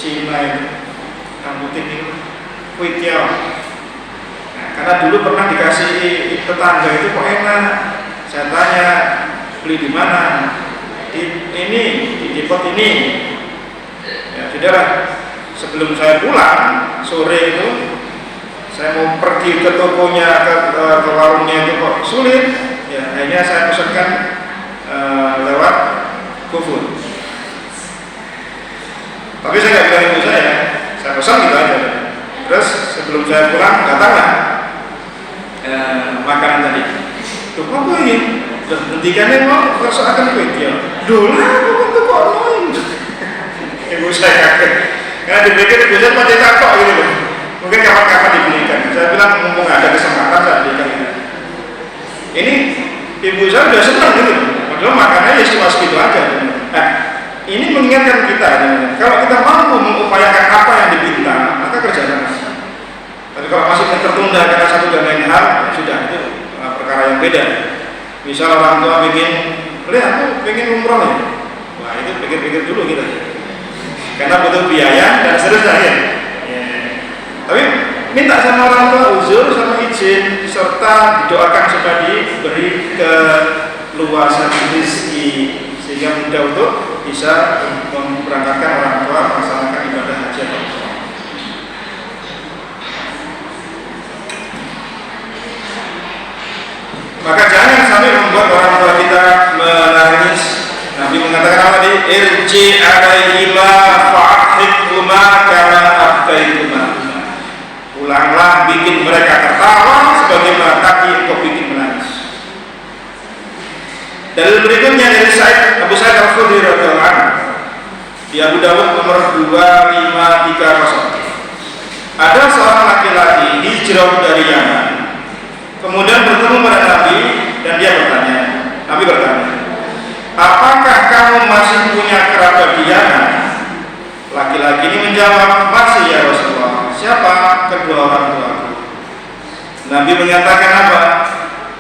Cina itu yang putih itu kue tiao. Nah, karena dulu pernah dikasih tetangga itu kok enak. Saya tanya beli di mana? Di depot ini. Ya saudara, sebelum saya pulang sore itu saya mau pergi ke tokonya ke warungnya itu kok sulit. Ya akhirnya saya pesankan lewat GoFood. Tapi saya nggak bilang ibu saya pesan gitu aja. Terus sebelum saya pulang datanglah makanan tadi. Tuh apa ini? Hentikannya mau persoalan kue tiao. Dulu aku tuh kok annoying. Ibu saya kaget. Karena dipikir ibu saya pada takut gitu loh. Mungkin kapan-kapan dibelikan. Saya bilang mumpung ada kesempatan saya belikan ini. Ini ibu saya udah senang gitu. Padahal makanannya cuma segitu aja. Nah, ini mengingatkan kita. Kalau kita mampu mengupayakan apa yang diminta, maka kerjakan. Tapi kalau masih tertunda karena satu dan lain hal, ya sudah itu perkara yang beda. Misal orang tua aku pengen umroh ya. Wah itu pikir-pikir dulu kita. Karena butuh biaya dan seterusnya ya. Tapi minta sama orang tua uzur sama izin serta didoakan supaya diberi keluasan rezeki sehingga mudah untuk bisa memberangkatkan orang tua melaksanakan ibadah haji. Maka jangan sampai membuat orang tua kita menangis. Nabi mengatakan apa tadi? Irji alaihima fa'akhidhuma kama abdaikuma. Pulanglah bikin mereka tertawa sebagaimana tadi engkau bikin menangis. Dalil berikutnya dari Abu Sa'id Al-Khudri radhiyallahu anhu di Abu Dawud nomor 2530. Ada seorang laki-laki hijrah dari Yaman, kemudian bertemu pada Nabi dan dia bertanya. Nabi bertanya, apakah kamu masih punya kerabat di Yaman? Laki-laki ini menjawab, masih ya Rasulullah. Siapa? Kedua orang tuaku. Nabi mengatakan apa?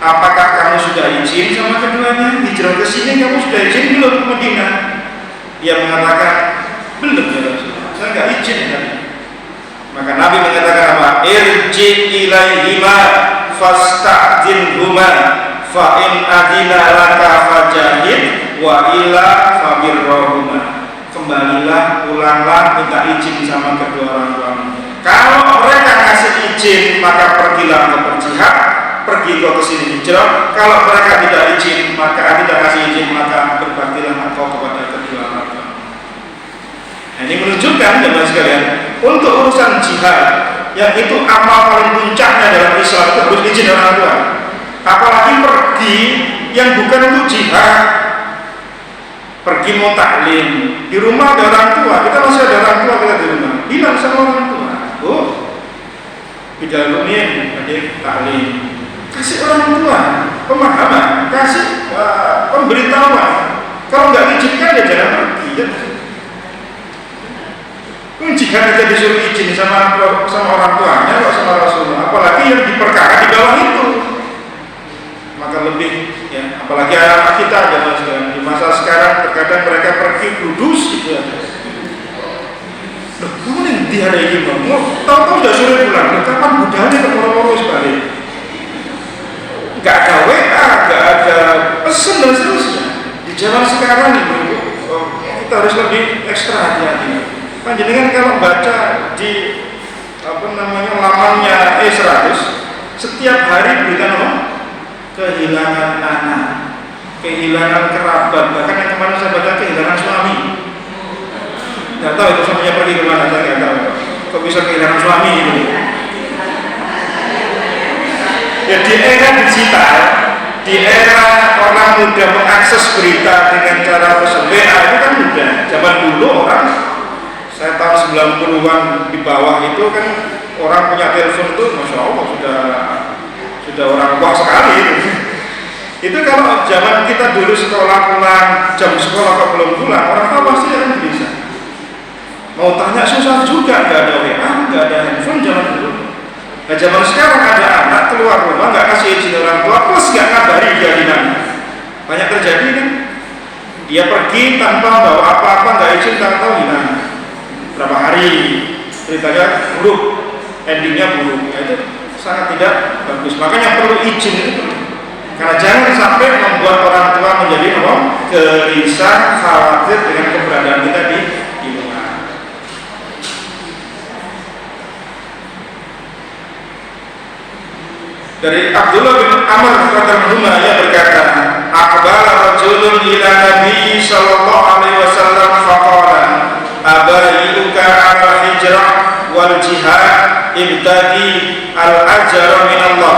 Apakah kamu sudah izin sama keduanya? Hijrah ke sini kamu sudah izin belum ke Madinah? Dia mengatakan, belum ya Rasulullah. Saya nggak izin kan. Maka Nabi mengatakan apa? Irji ilaihima fasta'dinhuma fa in adina laka fajahid wa illa fabirrohuma. Kembalilah, pulanglah, minta izin sama kedua orang tuamu. Kalau mereka kasih izin, maka pergilah ke berjihad, pergi kau ke sini hijrah. Kalau mereka tidak izin, maka tidak kasih izin, maka berbaktilah engkau kepada kedua orang tuamu. Nah, ini menunjukkan teman sekalian, untuk urusan jihad yang itu amal paling puncaknya dalam Islam itu harus izin orang tua. Apalagi pergi yang bukan untuk jihad, pergi mau taklim di rumah ada orang tua, kita masih ada orang tua kita di rumah, bilang sama orang tua, oh bidalunin adik taklim, kasih orang tua pemahaman, kasih pemberitahuan. Kalau nggak izinkan ya jangan pergi ya. Jika aja disuruh izin sama orang tuanya, kok sama Rasulullah, apalagi yang diperkara di bawah itu, maka lebih ya, apalagi anak kita zaman sekarang di masa sekarang terkadang mereka pergi kudus gitu aja. Loh, kamu yang di hari ini mau tahu-tahu udah sore pulang, kapan budaya ke moro-moro sebalik? Gak ada WA, gak ada pesan dan seterusnya. Di zaman sekarang ini kita harus lebih ekstra hati-hati. Panjenengan kalau baca di lamannya E100, setiap hari berikan apa? Kehilangan anak, kehilangan kerabat, bahkan yang kemarin saya baca kehilangan suami. Nggak tahu itu suaminya pergi kemana, saya nggak tahu. Kok bisa kehilangan suami itu? Ya di era digital, di era orang mudah mengakses berita dengan cara pesan WA itu kan mudah. Zaman dulu orang, saya tahun 90-an di bawah itu kan orang punya telepon itu Masya Allah sudah orang tua sekali itu kalau zaman kita dulu sekolah pulang, jam sekolah kok belum pulang, orang tua pasti akan bisa mau tanya susah juga, nggak ada WA, nggak ada handphone zaman dulu. Nah zaman sekarang ada anak keluar rumah nggak kasih izin orang tua plus nggak ngabari dia di mana. Banyak terjadi kan, dia pergi pergi tanpa bawa apa-apa, nggak izin, tak tahu gimana berapa hari, ceritanya buruk, endingnya buruk, ya itu sangat tidak bagus. Makanya perlu izin itu perlu. Karena jangan sampai membuat orang tua menjadi gelisah, khawatir dengan keberadaan kita di rumah. Dari Abdullah bin Amr radhiyallahu anhu ia berkata, "Aqbala rajulun ila Nabi sallallahu alaihi wasallam faqala, abayyuka 'ala hijrah wal jihad ibtagi al-ajra min Allah."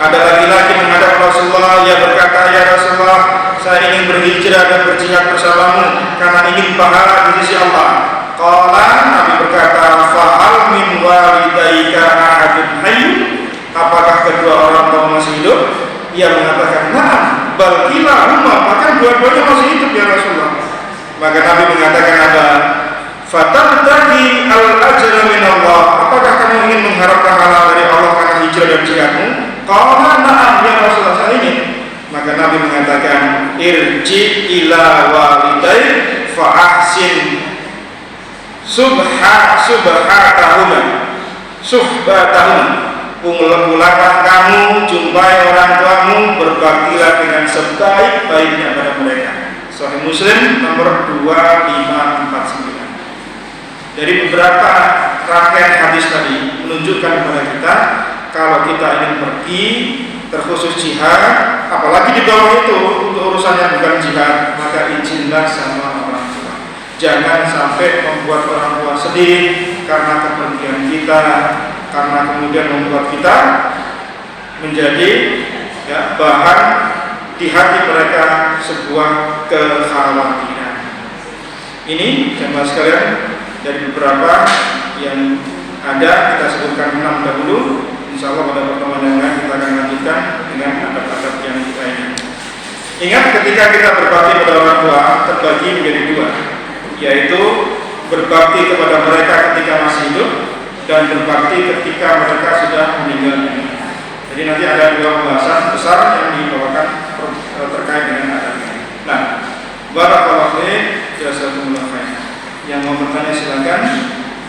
Ada laki-laki menghadap Rasulullah, ia berkata, "Ya Rasulullah, saya ingin berhijrah dan berjihad bersamamu karena ingin pahala di sisi Allah." Qala, Nabi berkata, "Fa hal min walidaika ahadun hayy?" Apakah kedua orang tua masih hidup? Ia mengatakan, "Na'am, bal kilahuma," bahkan dua-duanya masih hidup ya Rasulullah. Maka Nabi mengatakan apa? "Fatabtaghi al-ajra min Allah." Apakah kamu ingin mengharap pahala dari Allah karena hijrah dan jihadmu? Qala, "Na'am ya Rasulullah, saya ingin." Maka Nabi mengatakan, "Irji ila walidayk fa ahsin subhatahuma." Pulanglah kamu, jumpai orang tuamu, berbaktilah dengan sebaik-baiknya pada mereka. Sahih Muslim nomor 2549. Dari beberapa rangkaian hadis tadi menunjukkan kepada kita kalau kita ingin pergi terkhusus jihad, apalagi di bawah itu untuk urusan yang bukan jihad, maka izinlah sama orang tua. Jangan sampai membuat orang tua sedih karena kepergian kita, karena kemudian membuat kita menjadi bahan di hati mereka sebuah kekhawatiran. Ini jemaah sekalian dari beberapa yang ada kita sebutkan 6 dahulu. Insya Allah pada pertemuan yang lain kita akan lanjutkan dengan adab-adab yang kita ini. Ingat, ketika kita berbakti pada orang tua terbagi menjadi dua, yaitu berbakti kepada mereka ketika masih hidup dan berbakti ketika mereka sudah meninggal dunia. Jadi nanti ada dua pembahasan besar yang dibawakan terkait dengan adab ini. Nah, barakallahu fiik, jazakumullah khair. Yang mau bertanya silakan.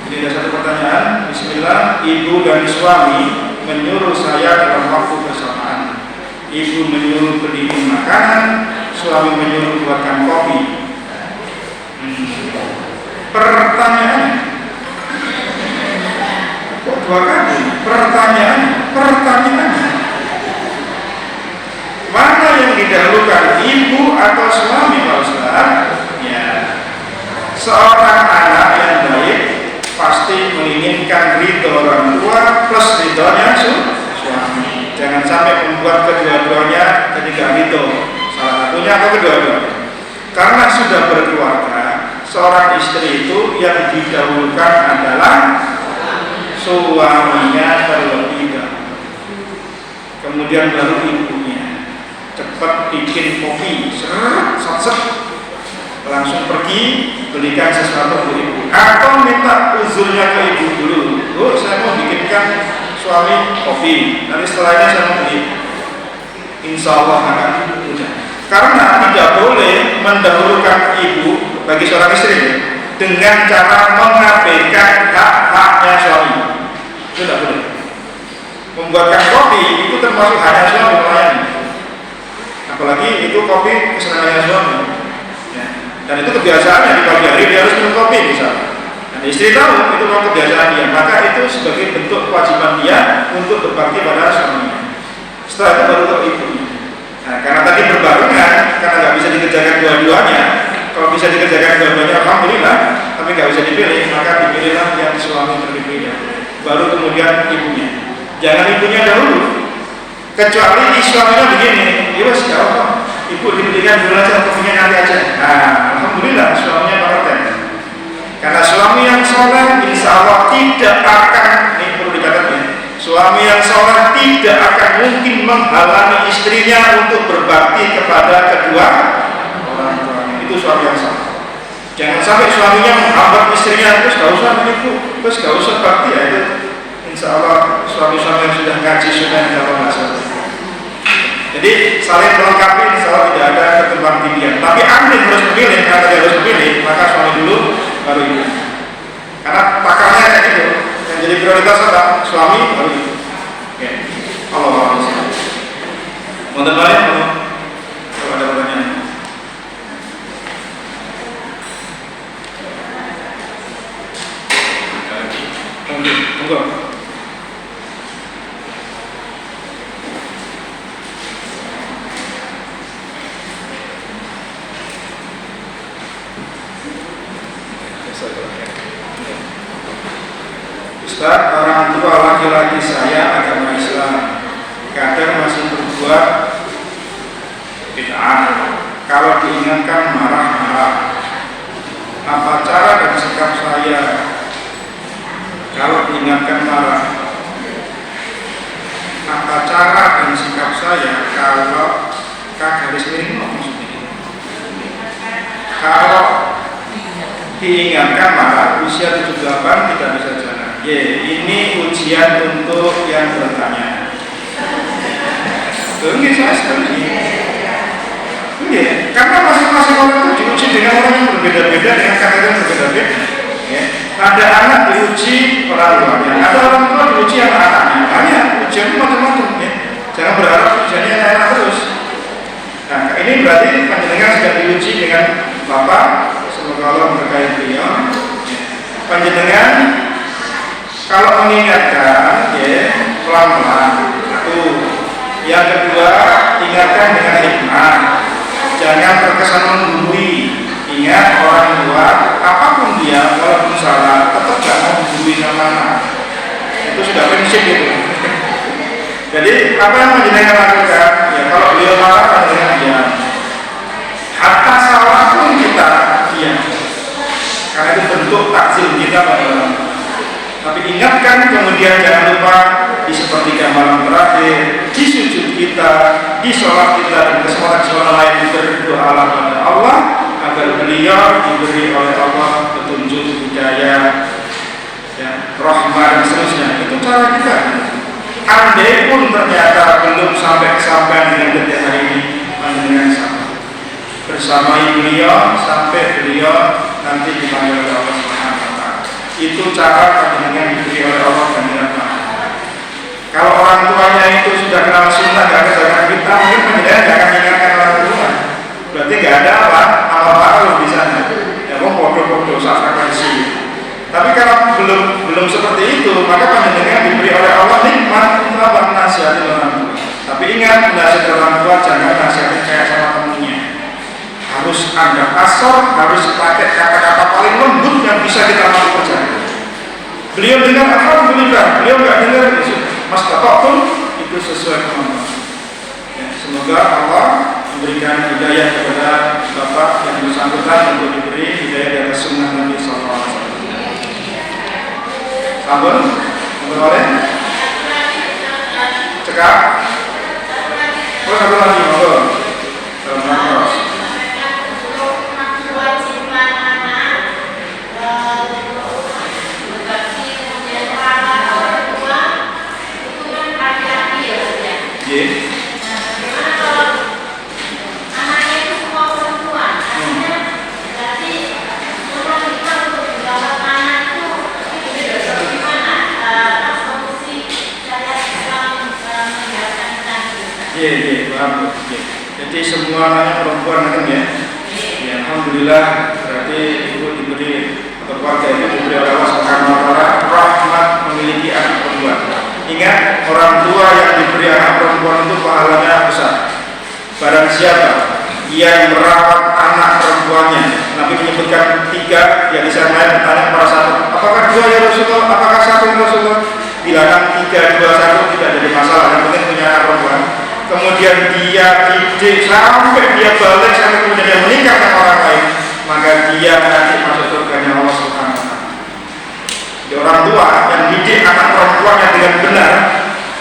Ini ada satu pertanyaan. Bismillah, ibu dan suami menyuruh saya dalam waktu bersamaan. Ibu menyuruh beliin makanan, suami menyuruh buatkan kopi. Pertanyaannya, kok dua kali? Pertanyaannya, mana yang didahulukan, ibu atau suami, Pak Ustaz? Ya, seorang anak yang baik pasti menginginkan ridho orang tua plus ridhonya suami. Jangan sampai membuat kedua-duanya ketika ridho salah satunya atau kedua-duanya. Karena sudah berkeluarga, seorang istri itu yang didahulukan adalah suaminya terlebih dahulu, kemudian baru ibunya. Cepat bikin kopi, set, langsung pergi belikan sesuatu untuk ibu, atau minta uzurnya ke ibu dulu. "Bu, saya mau bikinkan suami kopi, nanti setelahnya saya mau beli." Insya Allah akan mudah. Karena tidak boleh mendahulukan ibu bagi seorang istri dengan cara mengabaikan hak-haknya suami. Itu tidak boleh. Membuatkan kopi itu termasuk hanya suami melayani, apalagi itu kopi kesenangannya suami ya. Dan itu kebiasaannya, di pagi hari dia harus minum kopi misalnya, dan istri tahu itu memang kebiasaan dia, maka itu sebagai bentuk kewajiban dia untuk berbakti pada suaminya. Setelah itu baru ke ibunya. Nah, karena tadi berbarengan, karena nggak bisa dikerjakan dua-duanya. Kalau bisa dikerjakan dua-duanya, alhamdulillah. Tapi nggak bisa dipilih, maka dipilihlah yang suami terlebih dahulu, baru kemudian ibunya. Jangan ibunya dahulu, kecuali suaminya begini, ya wes nggak apa, ibu diberikan dulu aja, kopinya nanti aja. Nah, alhamdulillah suaminya pengertian. Karena suami yang soleh, insya Allah tidak akan, ini perlu dicatat ya, suami yang soleh tidak akan mungkin menghalangi istrinya untuk berbakti kepada kedua orang tuanya. Itu suami yang soleh. Jangan sampai suaminya menghambat istrinya, terus gak usah menipu, terus gak usah bakti ya. Itu insya Allah suami-suami yang sudah ngaji sunnah dalam masalah. Jadi saling melengkapi insya kalau tidak ada keturunan tinggian. Tapi andai harus memilih, karena dia harus memilih, maka suami dulu baru ibu. Karena pakarnya kayak gitu. Yang jadi prioritas adalah suami baru ibu. Oke. Allah SWT. Mau terbalik? Kalau ada pertanyaan. Tunggu. Ustaz, orang tua laki-laki saya agama Islam, kadang masih berbuat bid'ah. Kalau diingatkan marah-marah. Apa cara dan sikap saya kalau diingatkan marah? Apa cara dan sikap saya kalau garis miring maksudnya? Kalau diingatkan marah, usia 78 tidak bisa jalan. Ini ujian untuk yang bertanya. Ini saya seperti ini. Karena masing-masing orang itu diuji dengan orang yang berbeda-beda, dengan karakter yang berbeda-beda. Ada anak diuji orang tuanya, ada orang tua diuji anak-anaknya. Banyak ujian macam-macam. Jangan berharap ujiannya enak terus. Nah, ini berarti panjenengan sedang diuji dengan Bapak. Semoga Allah memberkahi beliau. Panjenengan kalau mengingatkan, pelan-pelan. Satu. Yang kedua, ingatkan dengan hikmah. Jangan terkesan menggurui. Ingat orang tua, apapun dia, walaupun salah, tetap jangan menggurui sama anak. Itu sudah prinsip itu. Jadi apa yang menjadikan lakukan? Ya kalau beliau marah, panjenengan diam. Hatta salah pun kita diam. Karena itu bentuk takzim kita pada orang. Tapi ingatkan, kemudian jangan lupa di sepertiga malam terakhir, di sujud kita, di sholat kita, dan kesempatan lain berdoa kepada Allah agar beliau diberi oleh Allah petunjuk, hidayah, rahmah dan seterusnya. Itu cara kita. Andai pun ternyata belum sampai kesampaian dengan detik hari ini, panjenengan sama bersama beliau sampai beliau nanti dipanggil oleh Allah SWT. Itu cara panjenengan diberi oleh Allah dan dirahmati. Kalau orang tuanya itu sudah kenal sunnah, gak kejagaan kita, mungkin panjenengan gak akan ingatkan orang tua. Berarti gak ada apa-apa di sana. Ya mau bodoh-bodoh saat frekuensi. Tapi kalau belum seperti itu, maka panjenengan diberi oleh Allah nikmat untuk apa? Nasihatin orang tua. Tapi ingat, nasihat orang tua jangan nasihatin kayak sama temennya. Harus ada asal, harus pakai kata-kata paling lembut yang bisa kita mampu percaya. Beliau dengar, alhamdulillah. Beliau nggak dengar, mas pun itu sesuai kemampuan. Semoga Allah memberikan hidayah kepada Bapak yang bersangkutan untuk diberi hidayah di atas sunnah Nabi SAW. Sabar, boleh? Cekap. Terus satu lagi, monggo. Terus. Jadi semua anaknya perempuan kan ya? Ya alhamdulillah, berarti ibu diberi atau keluarga itu diberi oleh Allah Subhanahu wa taala rahmat memiliki anak perempuan. Ingat, orang tua yang diberi anak perempuan itu pahalanya besar. Barang siapa yang merawat anak perempuannya, Nabi menyebutkan 3, yang di sana bertanya kepada sahabat, apakah 2 ya Rasulullah, apakah 1 ya Rasulullah? Bilangan 3, 2, 1 tidak jadi masalah, yang penting punya anak perempuan. Kemudian dia didik sampai dia balik, sampai kemudian dia menikah dengan orang lain, maka dia nanti masuk surganya Allah Subhanahu wa taala. Jadi orang tua yang didik anak perempuannya dengan benar,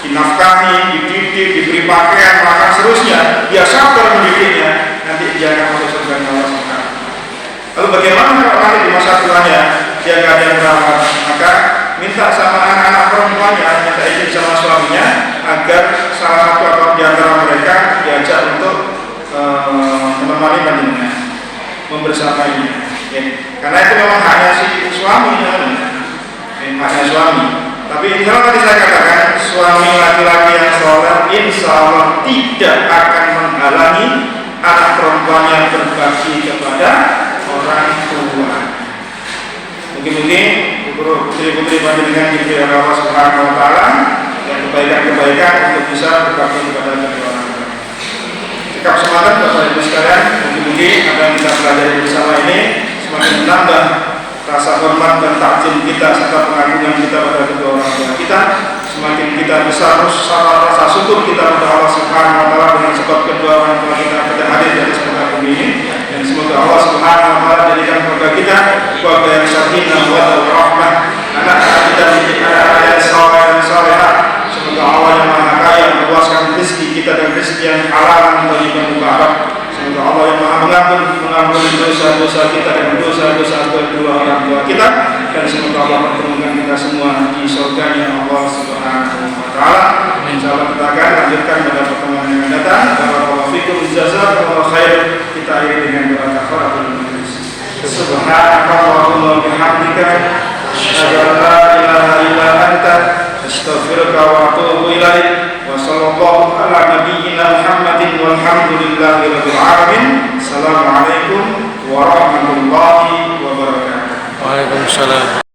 dinafkahi, dididik, diberi pakaian, makan seterusnya, dia sabar mendidiknya, nanti dia akan masuk surganya Allah Subhanahu wa taala. Lalu bagaimana kalau nanti di masa tuanya dia nggak ada yang merawat? Maka minta sama anak-anak perempuannya, minta izin sama suaminya agar salah satu atau di antara mereka diajak untuk karena itu memang haknya si suami ya. Haknya suami. Tapi insya Allah tadi saya katakan suami laki-laki yang soleh insya Allah tidak akan menghalangi anak perempuannya berbakti kepada orang tua. Mungkin-mungkin putri-putri panjenengan diberi Allah Subhanahu wa taala dan kebaikan-kebaikan untuk bisa berbakti kepada kedua orang tua. Jika kesempatan Bapak Ibu sekalian, mungkin apa yang kita pelajari bersama ini semakin menambah rasa hormat dan takjim kita serta pengagungan kita pada kedua orang tua kita. Semakin kita besar rasa syukur kita kepada Allah Subhanahu wa taala dengan sebab kedua orang tua kita pada hadir di atas muka bumi ini. Dan semoga Allah Subhanahu wa taala jadikan keluarga kita keluarga yang sakinah wa rahmah, anak-anak kita menjadi anak-anak yang saleh dan salehah. Semoga Allah yang Maha Kaya meluaskan rezeki kita dan rezeki yang halal dan thayyiban mubarak. Semoga Allah yang Maha mengampuni dosa-dosa kita dan dosa-dosa kedua orang tua kita, dan semoga Allah mempertemukan kita semua di surganya Allah Subhanahu wa taala. Insyaallah kita akan lanjutkan pada pertemuan yang akan datang. Barakallahu fikum, jazakumullahu khair. Kita akhiri dengan doa kafaratul majlis. Subhanakallahumma wa bihamdika asyhadu an la ilaha illa anta astaghfiruka wa atubu ilaik. Wa sallallahu ala nabiyyina Muhammadin walhamdulillahi rabbil alamin. Assalamualaikum warahmatullahi wabarakatuh. Waalaikumsalam.